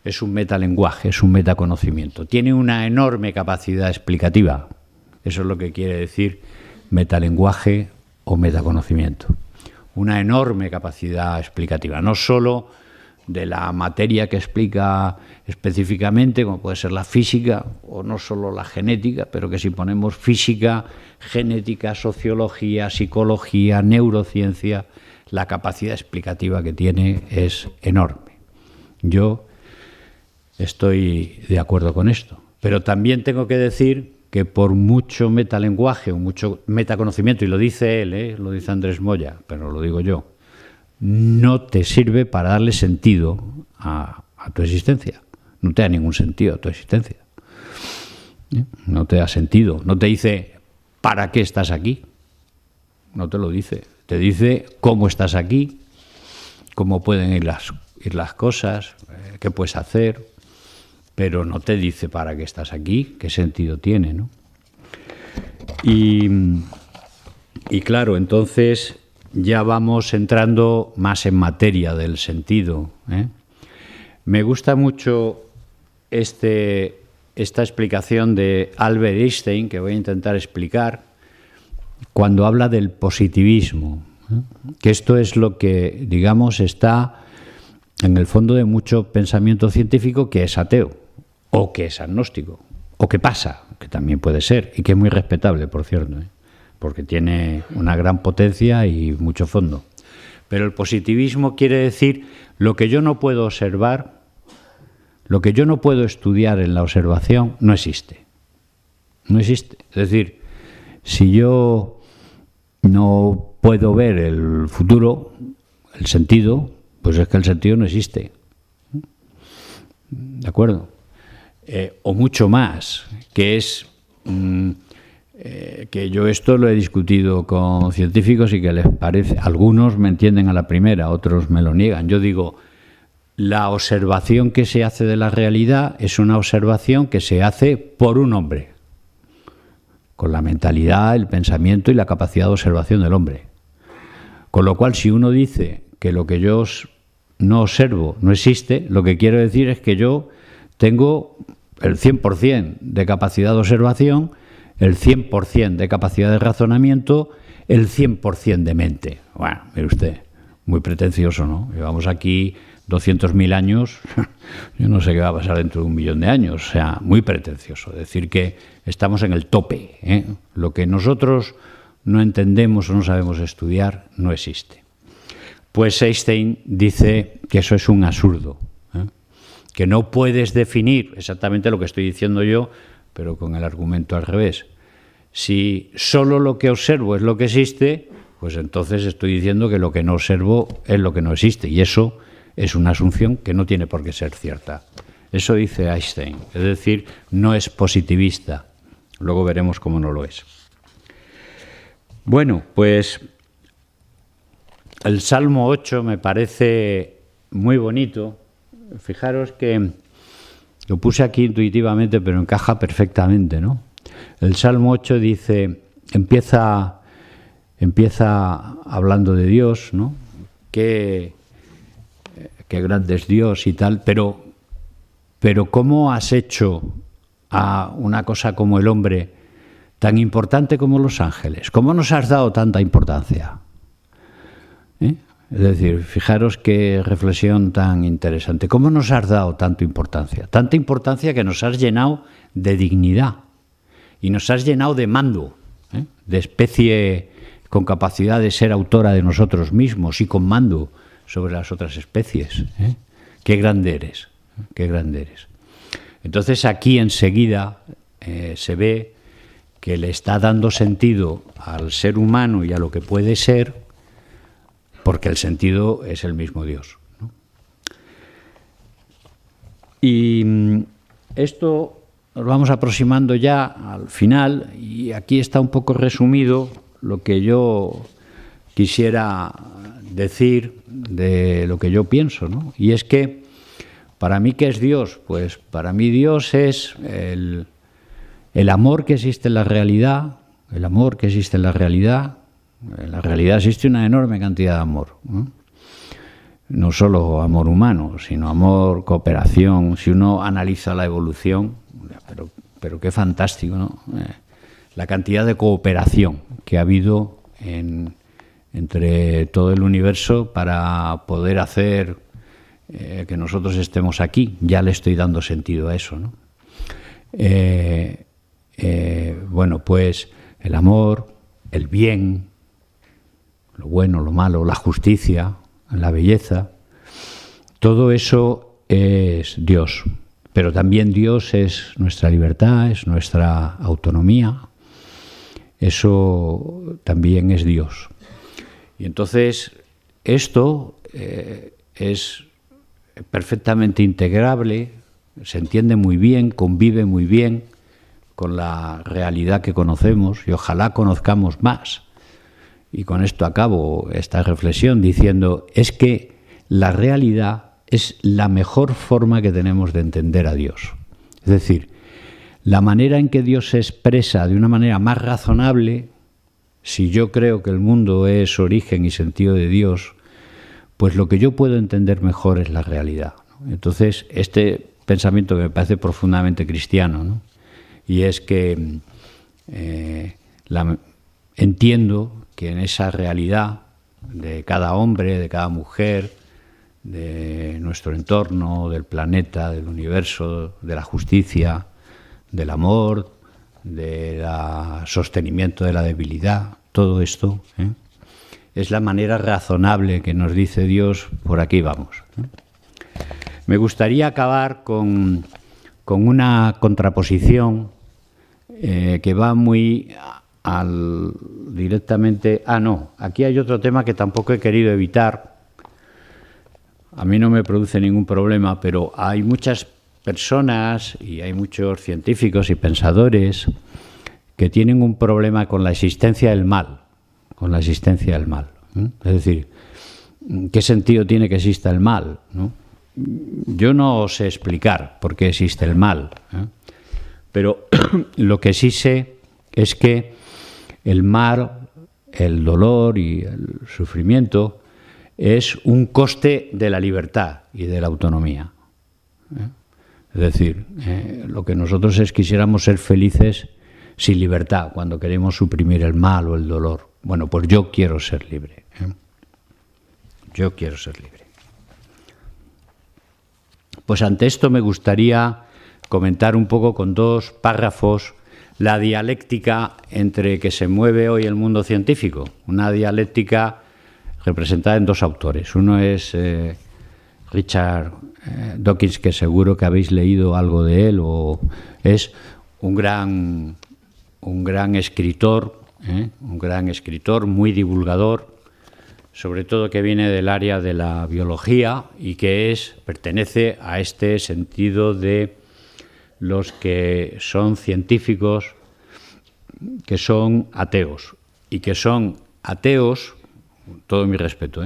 Es un metalenguaje, es un metaconocimiento. Tiene una enorme capacidad explicativa. Eso es lo que quiere decir metalenguaje o metaconocimiento. Una enorme capacidad explicativa, no solo de la materia que explica específicamente, como puede ser la física, o no solo la genética, pero que si ponemos física, genética, sociología, psicología, neurociencia, la capacidad explicativa que tiene es enorme. Yo estoy de acuerdo con esto, pero también tengo que decir que por mucho metalenguaje o mucho metaconocimiento, y lo dice él, lo dice Andrés Moya, pero lo digo yo, no te sirve para darle sentido a tu existencia. No te da ningún sentido a tu existencia. No te da sentido. No te dice ¿para qué estás aquí? No te lo dice. Te dice cómo estás aquí, cómo pueden ir las cosas, qué puedes hacer, pero no te dice para qué estás aquí, qué sentido tiene, ¿no? Y claro, entonces ya vamos entrando más en materia del sentido, ¿eh? Me gusta mucho esta explicación de Albert Einstein, que voy a intentar explicar, cuando habla del positivismo, ¿eh? Que esto es lo que, digamos, está en el fondo de mucho pensamiento científico que es ateo, o que es agnóstico, o que pasa, que también puede ser, y que es muy respetable, por cierto, ¿eh? Porque tiene una gran potencia y mucho fondo. Pero el positivismo quiere decir lo que yo no puedo observar, lo que yo no puedo estudiar en la observación, no existe. No existe. Es decir, si yo no puedo ver el futuro, el sentido, pues es que el sentido no existe. ¿De acuerdo? O mucho más, que es que yo esto lo he discutido con científicos y que les parece, algunos me entienden a la primera, otros me lo niegan. Yo digo, la observación que se hace de la realidad es una observación que se hace por un hombre, con la mentalidad, el pensamiento y la capacidad de observación del hombre. Con lo cual, si uno dice que lo que yo no observo no existe, lo que quiero decir es que yo tengo el 100% de capacidad de observación, el 100% de capacidad de razonamiento, el 100% de mente. Bueno, mire usted, muy pretencioso, ¿no? Llevamos aquí 200.000 años, yo no sé qué va a pasar dentro de 1.000.000 de años, o sea, muy pretencioso. Decir que estamos en el tope, ¿eh? Lo que nosotros no entendemos o no sabemos estudiar no existe. Pues Einstein dice que eso es un absurdo, ¿eh? Que no puedes definir exactamente lo que estoy diciendo yo, pero con el argumento al revés. Si solo lo que observo es lo que existe, pues entonces estoy diciendo que lo que no observo es lo que no existe, y eso es una asunción que no tiene por qué ser cierta. Eso dice Einstein, es decir, no es positivista. Luego veremos cómo no lo es. Bueno, pues el Salmo 8 me parece muy bonito. Fijaros que lo puse aquí intuitivamente, pero encaja perfectamente, ¿no? El Salmo 8 dice, empieza hablando de Dios, ¿no? Qué grande es Dios y tal, pero ¿cómo has hecho a una cosa como el hombre tan importante como los ángeles? ¿Cómo nos has dado tanta importancia? ¿Eh? Es decir, fijaros qué reflexión tan interesante. ¿Cómo nos has dado tanta importancia? Tanta importancia que nos has llenado de dignidad y nos has llenado de mando, ¿eh? De especie con capacidad de ser autora de nosotros mismos y con mando sobre las otras especies, ¿eh? Qué grande eres, qué grande eres. Entonces aquí enseguida se ve que le está dando sentido al ser humano y a lo que puede ser, porque el sentido es el mismo Dios, ¿no? Y esto nos vamos aproximando ya al final, y aquí está un poco resumido lo que yo quisiera decir de lo que yo pienso, ¿no? Y es que, para mí, ¿qué es Dios? Pues para mí Dios es el amor que existe en la realidad, el amor que existe en la realidad. En la realidad existe una enorme cantidad de amor, ¿no? No solo amor humano, sino amor, cooperación. Si uno analiza la evolución, pero qué fantástico, ¿no? La cantidad de cooperación que ha habido entre todo el universo para poder hacer que nosotros estemos aquí. Ya le estoy dando sentido a eso, ¿no? Bueno, pues el amor, el bien, lo bueno, lo malo, la justicia, la belleza, todo eso es Dios. Pero también Dios es nuestra libertad, es nuestra autonomía. Eso también es Dios. Y entonces esto es perfectamente integrable, se entiende muy bien, convive muy bien con la realidad que conocemos y ojalá conozcamos más. Y con esto acabo esta reflexión diciendo, es que la realidad es la mejor forma que tenemos de entender a Dios. Es decir, la manera en que Dios se expresa de una manera más razonable, si yo creo que el mundo es origen y sentido de Dios, pues lo que yo puedo entender mejor es la realidad, ¿no? Entonces, este pensamiento que me parece profundamente cristiano, ¿no? Y es que entiendo que en esa realidad de cada hombre, de cada mujer, de nuestro entorno, del planeta, del universo, de la justicia, del amor, del sostenimiento de la debilidad, todo esto es la manera razonable que nos dice Dios, por aquí vamos, ¿no? Me gustaría acabar con una contraposición que va muy directamente... no, aquí hay otro tema que tampoco he querido evitar. A mí no me produce ningún problema, pero hay muchas personas y hay muchos científicos y pensadores que tienen un problema con la existencia del mal, Es decir, ¿qué sentido tiene que exista el mal, ¿no? Yo no sé explicar por qué existe el mal, pero lo que sí sé es que el mal, el dolor y el sufrimiento es un coste de la libertad y de la autonomía. Es decir, lo que nosotros quisiéramos ser felices sin libertad, cuando queremos suprimir el mal o el dolor. Bueno, pues yo quiero ser libre. Yo quiero ser libre. Pues ante esto me gustaría comentar un poco con 2 párrafos la dialéctica entre que se mueve hoy el mundo científico. Una dialéctica representada en 2 autores. Uno es Richard Dawkins, que seguro que habéis leído algo de él, o es un gran escritor, muy divulgador, sobre todo que viene del área de la biología y que pertenece a este sentido de los que son científicos que son ateos, y que son ateos, todo mi respeto,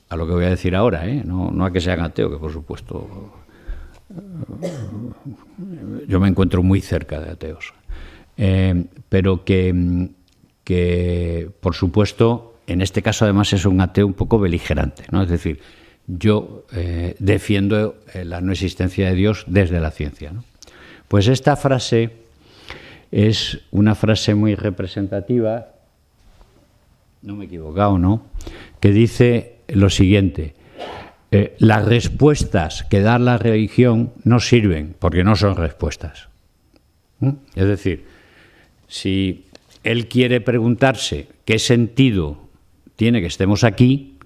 a lo que voy a decir ahora, no a que sean ateos, que por supuesto yo me encuentro muy cerca de ateos, pero que por supuesto en este caso además es un ateo un poco beligerante, ¿no? Es decir, yo defiendo la no existencia de Dios desde la ciencia, ¿no? Pues esta frase es una frase muy representativa, no me he equivocado, ¿no?, que dice lo siguiente: las respuestas que da la religión no sirven porque no son respuestas. Es decir, si él quiere preguntarse qué sentido tiene que estemos aquí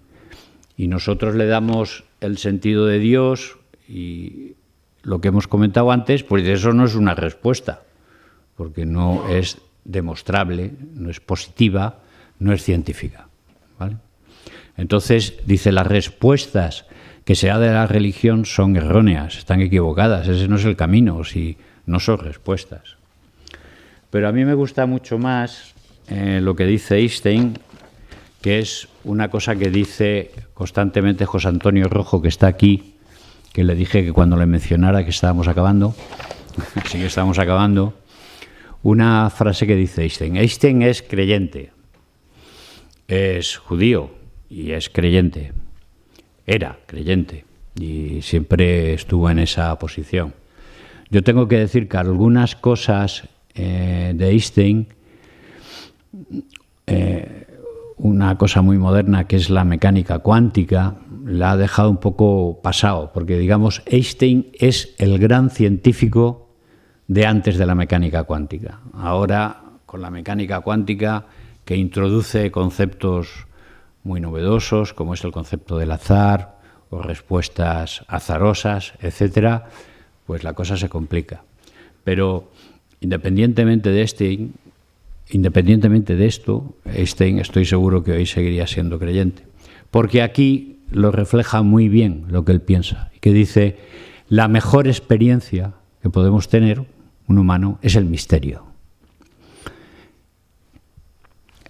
y nosotros le damos el sentido de Dios y lo que hemos comentado antes, pues eso no es una respuesta, porque no es demostrable, no es positiva, no es científica, ¿vale? Entonces, dice, las respuestas que se da de la religión son erróneas, están equivocadas, ese no es el camino, si no son respuestas. Pero a mí me gusta mucho más lo que dice Einstein, que es una cosa que dice constantemente José Antonio Rojo, que está aquí, que le dije que cuando le mencionara que estábamos acabando, así que estamos acabando, una frase que dice Einstein. Einstein es creyente, es judío y es creyente, era creyente y siempre estuvo en esa posición. Yo tengo que decir que algunas cosas de Einstein, una cosa muy moderna que es la mecánica cuántica, la ha dejado un poco pasado, porque digamos Einstein es el gran científico de antes de la mecánica cuántica. Ahora, con la mecánica cuántica, que introduce conceptos muy novedosos, como es el concepto del azar o respuestas azarosas, etcétera, pues la cosa se complica. Pero independientemente de esto, Einstein estoy seguro que hoy seguiría siendo creyente. porque aquí lo refleja muy bien lo que él piensa, que dice, la mejor experiencia que podemos tener, un humano, es el misterio.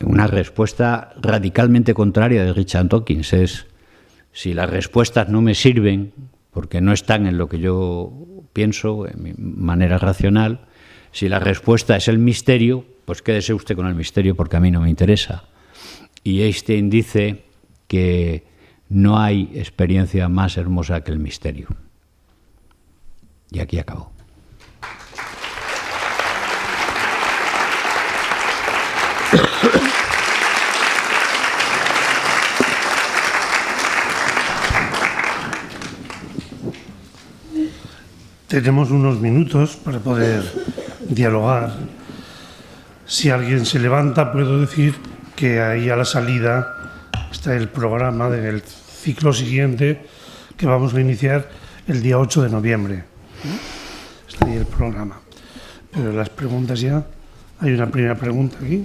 Una respuesta radicalmente contraria de Richard Dawkins es, si las respuestas no me sirven, porque no están en lo que yo pienso, en mi manera racional, si la respuesta es el misterio, pues quédese usted con el misterio porque a mí no me interesa. Y Einstein dice que no hay experiencia más hermosa que el misterio. Y aquí acabo. Tenemos unos minutos para poder dialogar. Si alguien se levanta, puedo decir que ahí a la salida está el programa del ciclo siguiente que vamos a iniciar el día 8 de noviembre. Está ahí el programa. Pero las preguntas ya... Hay una primera pregunta aquí.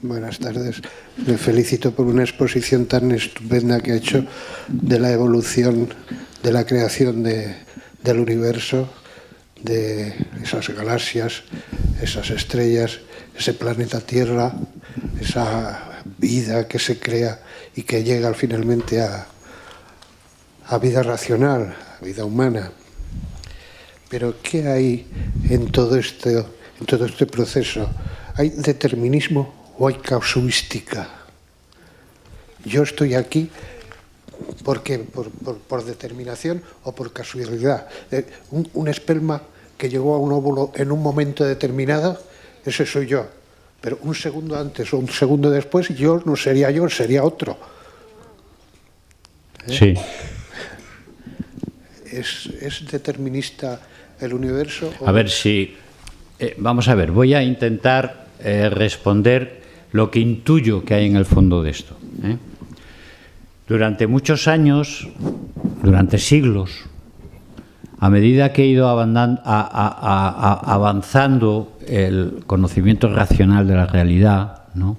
Buenas tardes. Le felicito por una exposición tan estupenda que ha hecho de la evolución, de la creación del universo, de esas galaxias, esas estrellas, ese planeta Tierra, esa vida que se crea y que llega finalmente a vida racional, a vida humana. Pero ¿qué hay en todo este proceso? ¿Hay determinismo o hay casuística? Yo estoy aquí porque por determinación o por casualidad. Un esperma que llegó a un óvulo en un momento determinado, ese soy yo. Pero un segundo antes o un segundo después, yo no sería yo, sería otro. Sí. ¿Es determinista el universo? A ver si... vamos a ver, voy a intentar responder lo que intuyo que hay en el fondo de esto. Durante muchos años, durante siglos, a medida que he ido avanzando el conocimiento racional de la realidad, ¿no?,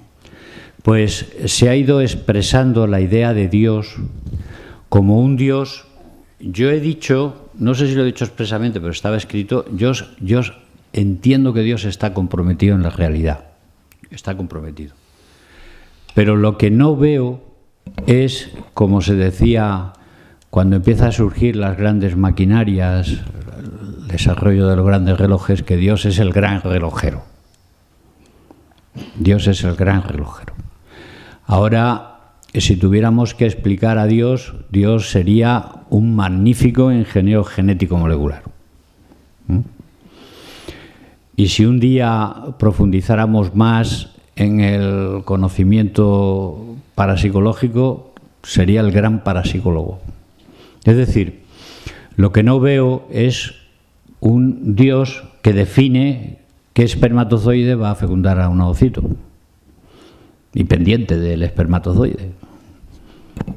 pues se ha ido expresando la idea de Dios como un Dios. Yo he dicho, no sé si lo he dicho expresamente, pero estaba escrito, yo entiendo que Dios está comprometido en la realidad, está comprometido. Pero lo que no veo es, como se decía cuando empieza a surgir las grandes maquinarias, el desarrollo de los grandes relojes, que Dios es el gran relojero. Dios es el gran relojero. Ahora, si tuviéramos que explicar a Dios, Dios sería un magnífico ingeniero genético molecular. Y si un día profundizáramos más en el conocimiento parapsicológico, sería el gran parapsicólogo. Es decir, lo que no veo es un Dios que define qué espermatozoide va a fecundar a un ovocito, y pendiente del espermatozoide,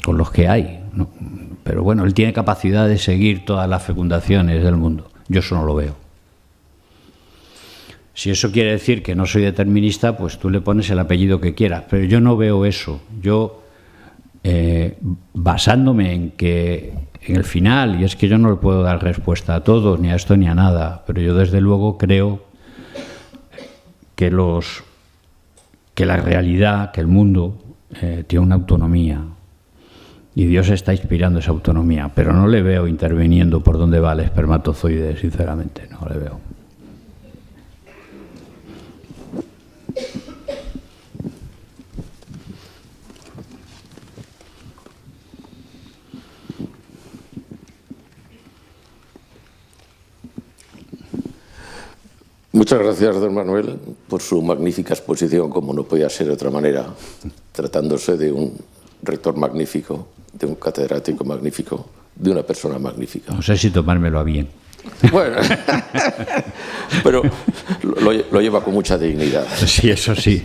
con los que hay, ¿no? Pero bueno, él tiene capacidad de seguir todas las fecundaciones del mundo. Yo eso no lo veo. Si eso quiere decir que no soy determinista, pues tú le pones el apellido que quieras, pero yo no veo eso. Yo, basándome en el final, y es que yo no le puedo dar respuesta a todo, ni a esto ni a nada, pero yo desde luego creo que la realidad, que el mundo tiene una autonomía, y Dios está inspirando esa autonomía, pero no le veo interviniendo por dónde va el espermatozoide, sinceramente, no le veo. Muchas gracias, don Manuel, por su magnífica exposición, como no podía ser de otra manera, tratándose de un rector magnífico, de un catedrático magnífico, de una persona magnífica. No sé si tomármelo a bien. Bueno, pero lo lleva con mucha dignidad. Sí, eso sí.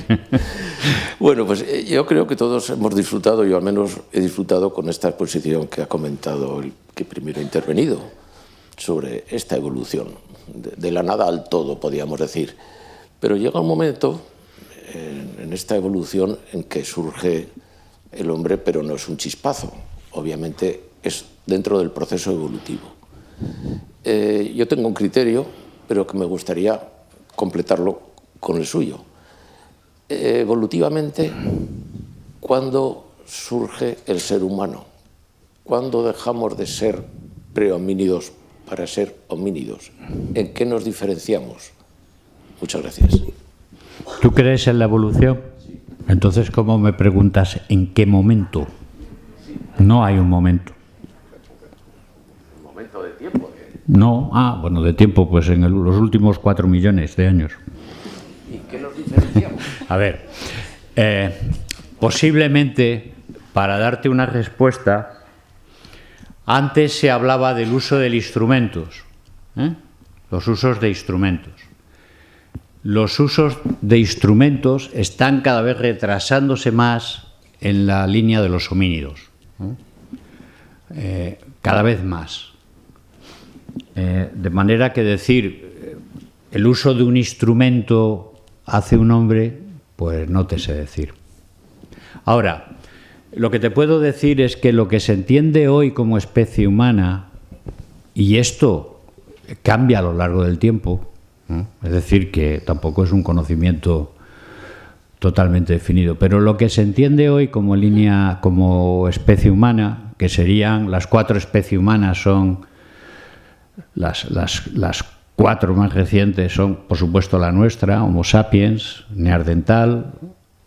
Bueno, pues yo creo que todos hemos disfrutado, yo al menos he disfrutado con esta exposición que ha comentado el que primero ha intervenido, sobre esta evolución, de la nada al todo, podríamos decir. Pero llega un momento en esta evolución en que surge el hombre, pero no es un chispazo, obviamente es dentro del proceso evolutivo. Yo tengo un criterio, pero que me gustaría completarlo con el suyo. Evolutivamente, ¿cuándo surge el ser humano? ¿Cuándo dejamos de ser prehomínidos para ser homínidos? ¿En qué nos diferenciamos? Muchas gracias. ¿Tú crees en la evolución? Entonces, ¿cómo me preguntas en qué momento? No hay un momento. ¿Un momento de tiempo? No, bueno, de tiempo, pues en los últimos 4 millones de años. ¿Y qué nos diferenciamos? A ver, posiblemente, para darte una respuesta, antes se hablaba del uso de instrumentos, los usos de instrumentos. Los usos de instrumentos están cada vez retrasándose más en la línea de los homínidos, cada vez más. De manera que decir el uso de un instrumento hace un hombre, pues no te sé decir. Ahora, lo que te puedo decir es que lo que se entiende hoy como especie humana, y esto cambia a lo largo del tiempo, es decir, que tampoco es un conocimiento totalmente definido, pero lo que se entiende hoy como como especie humana, que serían las 4 especies humanas, son las 4 más recientes, son por supuesto la nuestra, Homo sapiens, neandertal,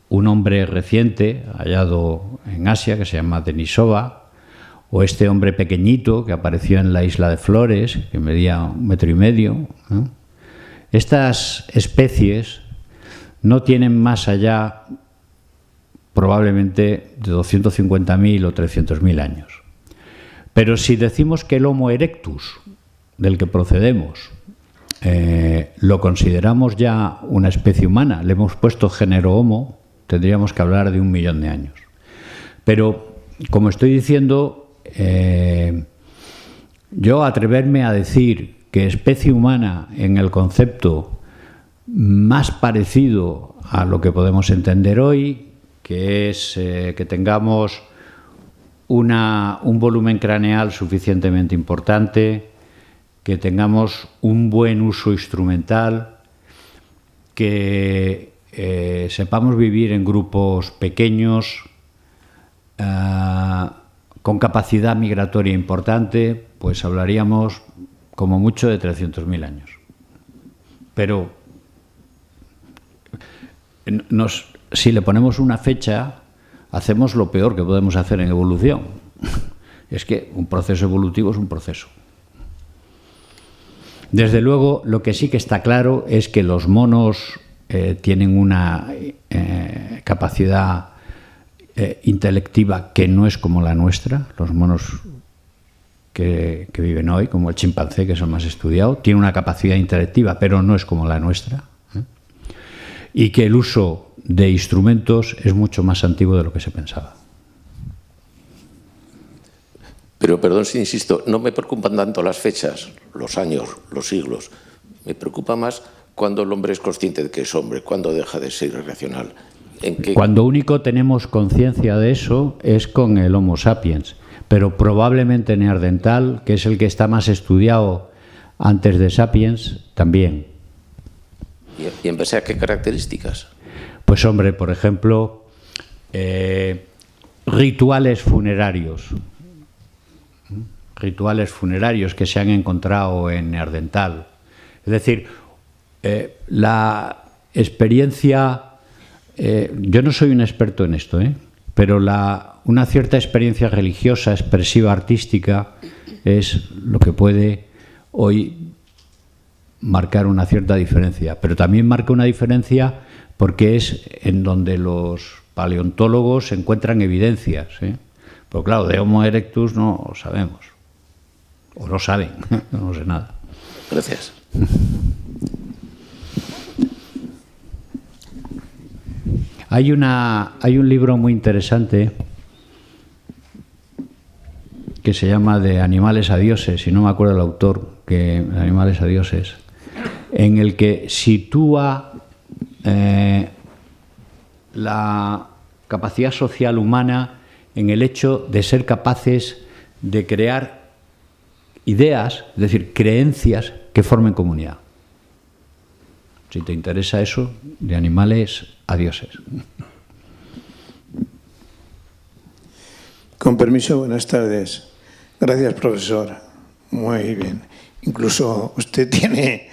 un hombre reciente hallado en Asia que se llama Denisova, o este hombre pequeñito que apareció en la isla de Flores, que medía 1,5 metros, ¿no? Estas especies no tienen más allá probablemente de 250.000 o 300.000 años. Pero si decimos que el Homo erectus, del que procedemos, lo consideramos ya una especie humana, le hemos puesto género Homo, tendríamos que hablar de 1 millón de años. Pero, como estoy diciendo, yo atreverme a decir que especie humana en el concepto más parecido a lo que podemos entender hoy, que es que tengamos un volumen craneal suficientemente importante, que tengamos un buen uso instrumental, que sepamos vivir en grupos pequeños, con capacidad migratoria importante, pues hablaríamos como mucho de 300.000 años. Pero si le ponemos una fecha, hacemos lo peor que podemos hacer en evolución. Es que un proceso evolutivo es un proceso. Desde luego, lo que sí que está claro es que los monos tienen una capacidad intelectiva que no es como la nuestra. Los monos que viven hoy, como el chimpancé, que es el más estudiado, tiene una capacidad intelectiva, pero no es como la nuestra. Y que el uso de instrumentos es mucho más antiguo de lo que se pensaba. Pero, perdón si insisto, no me preocupan tanto las fechas, los años, los siglos. Me preocupa más cuando el hombre es consciente de que es hombre, cuando deja de ser irracional. Cuando único tenemos conciencia de eso es con el Homo sapiens, pero probablemente neandertal, que es el que está más estudiado antes de sapiens, también. ¿Y en base a qué características? Pues hombre, por ejemplo, rituales funerarios. Rituales funerarios que se han encontrado en neandertal. Es decir, la experiencia... yo no soy un experto en esto, pero una cierta experiencia religiosa, expresiva, artística, es lo que puede hoy marcar una cierta diferencia. Pero también marca una diferencia porque es en donde los paleontólogos encuentran evidencias. Pero claro, de Homo erectus no lo sabemos. O no saben, no sé nada. Gracias. Hay un libro muy interesante que se llama De animales a dioses, y no me acuerdo el autor, que Animales a dioses, en el que sitúa la capacidad social humana en el hecho de ser capaces de crear ideas, es decir, creencias que formen comunidad. Si te interesa eso, de animales a dioses. Con permiso, buenas tardes. Gracias, profesor. Muy bien. Incluso usted tiene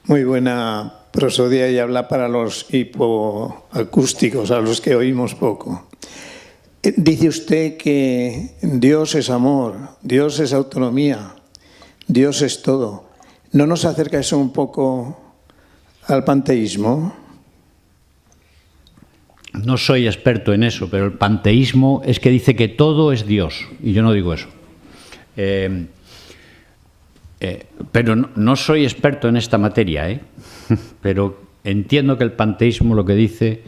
muy buena prosodia y habla para los hipoacústicos, a los que oímos poco. Dice usted que Dios es amor, Dios es autonomía, Dios es todo. ¿No nos acerca eso un poco al panteísmo? No soy experto en eso, pero el panteísmo es que dice que todo es Dios, y yo no digo eso. Pero no soy experto en esta materia, pero entiendo que el panteísmo lo que dice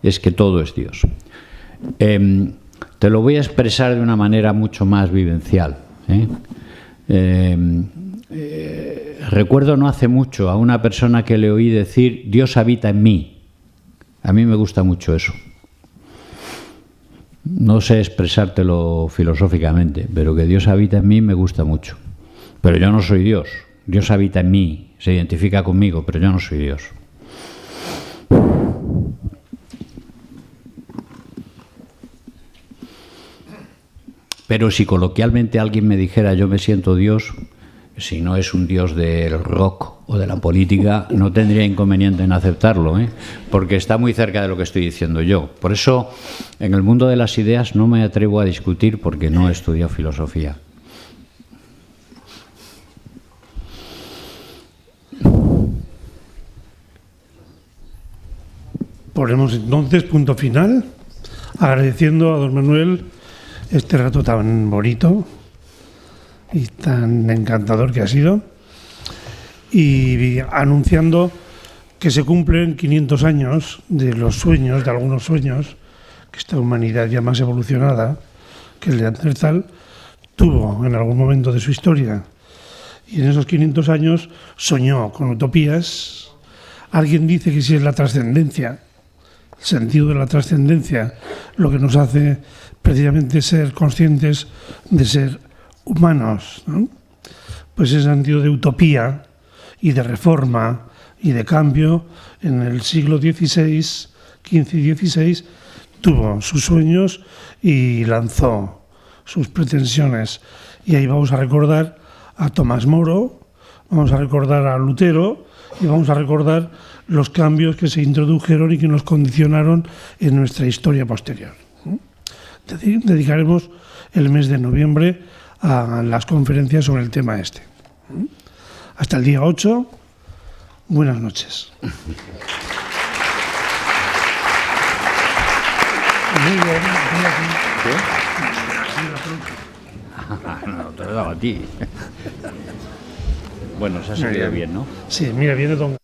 es que todo es Dios. Te lo voy a expresar de una manera mucho más vivencial. Recuerdo no hace mucho a una persona que le oí decir: Dios habita en mí. A mí me gusta mucho eso. No sé expresártelo filosóficamente, pero que Dios habita en mí me gusta mucho. Pero yo no soy Dios. Dios habita en mí, se identifica conmigo, pero yo no soy Dios. Pero si coloquialmente alguien me dijera yo me siento Dios, si no es un Dios del rock o de la política, no tendría inconveniente en aceptarlo, porque está muy cerca de lo que estoy diciendo yo. Por eso, en el mundo de las ideas no me atrevo a discutir porque no he estudiado filosofía. Ponemos entonces punto final, agradeciendo a don Manuel este rato tan bonito y tan encantador que ha sido, y anunciando que se cumplen 500 años de los sueños, de algunos sueños, que esta humanidad ya más evolucionada que el de Neandertal tuvo en algún momento de su historia. Y en esos 500 años soñó con utopías. Alguien dice que si es la trascendencia, el sentido de la trascendencia, lo que nos hace precisamente ser conscientes de ser humanos, ¿no? Pues ese sentido de utopía y de reforma y de cambio en el siglo XVI, XV y XVI tuvo sus sueños y lanzó sus pretensiones. Y ahí vamos a recordar a Tomás Moro, vamos a recordar a Lutero y vamos a recordar los cambios que se introdujeron y que nos condicionaron en nuestra historia posterior. Dedicaremos el mes de noviembre a las conferencias sobre el tema este. Hasta el día 8, buenas noches. No, te lo he dado a ti. Bueno, se ha salido bien, ¿no? Sí, mira, viene don...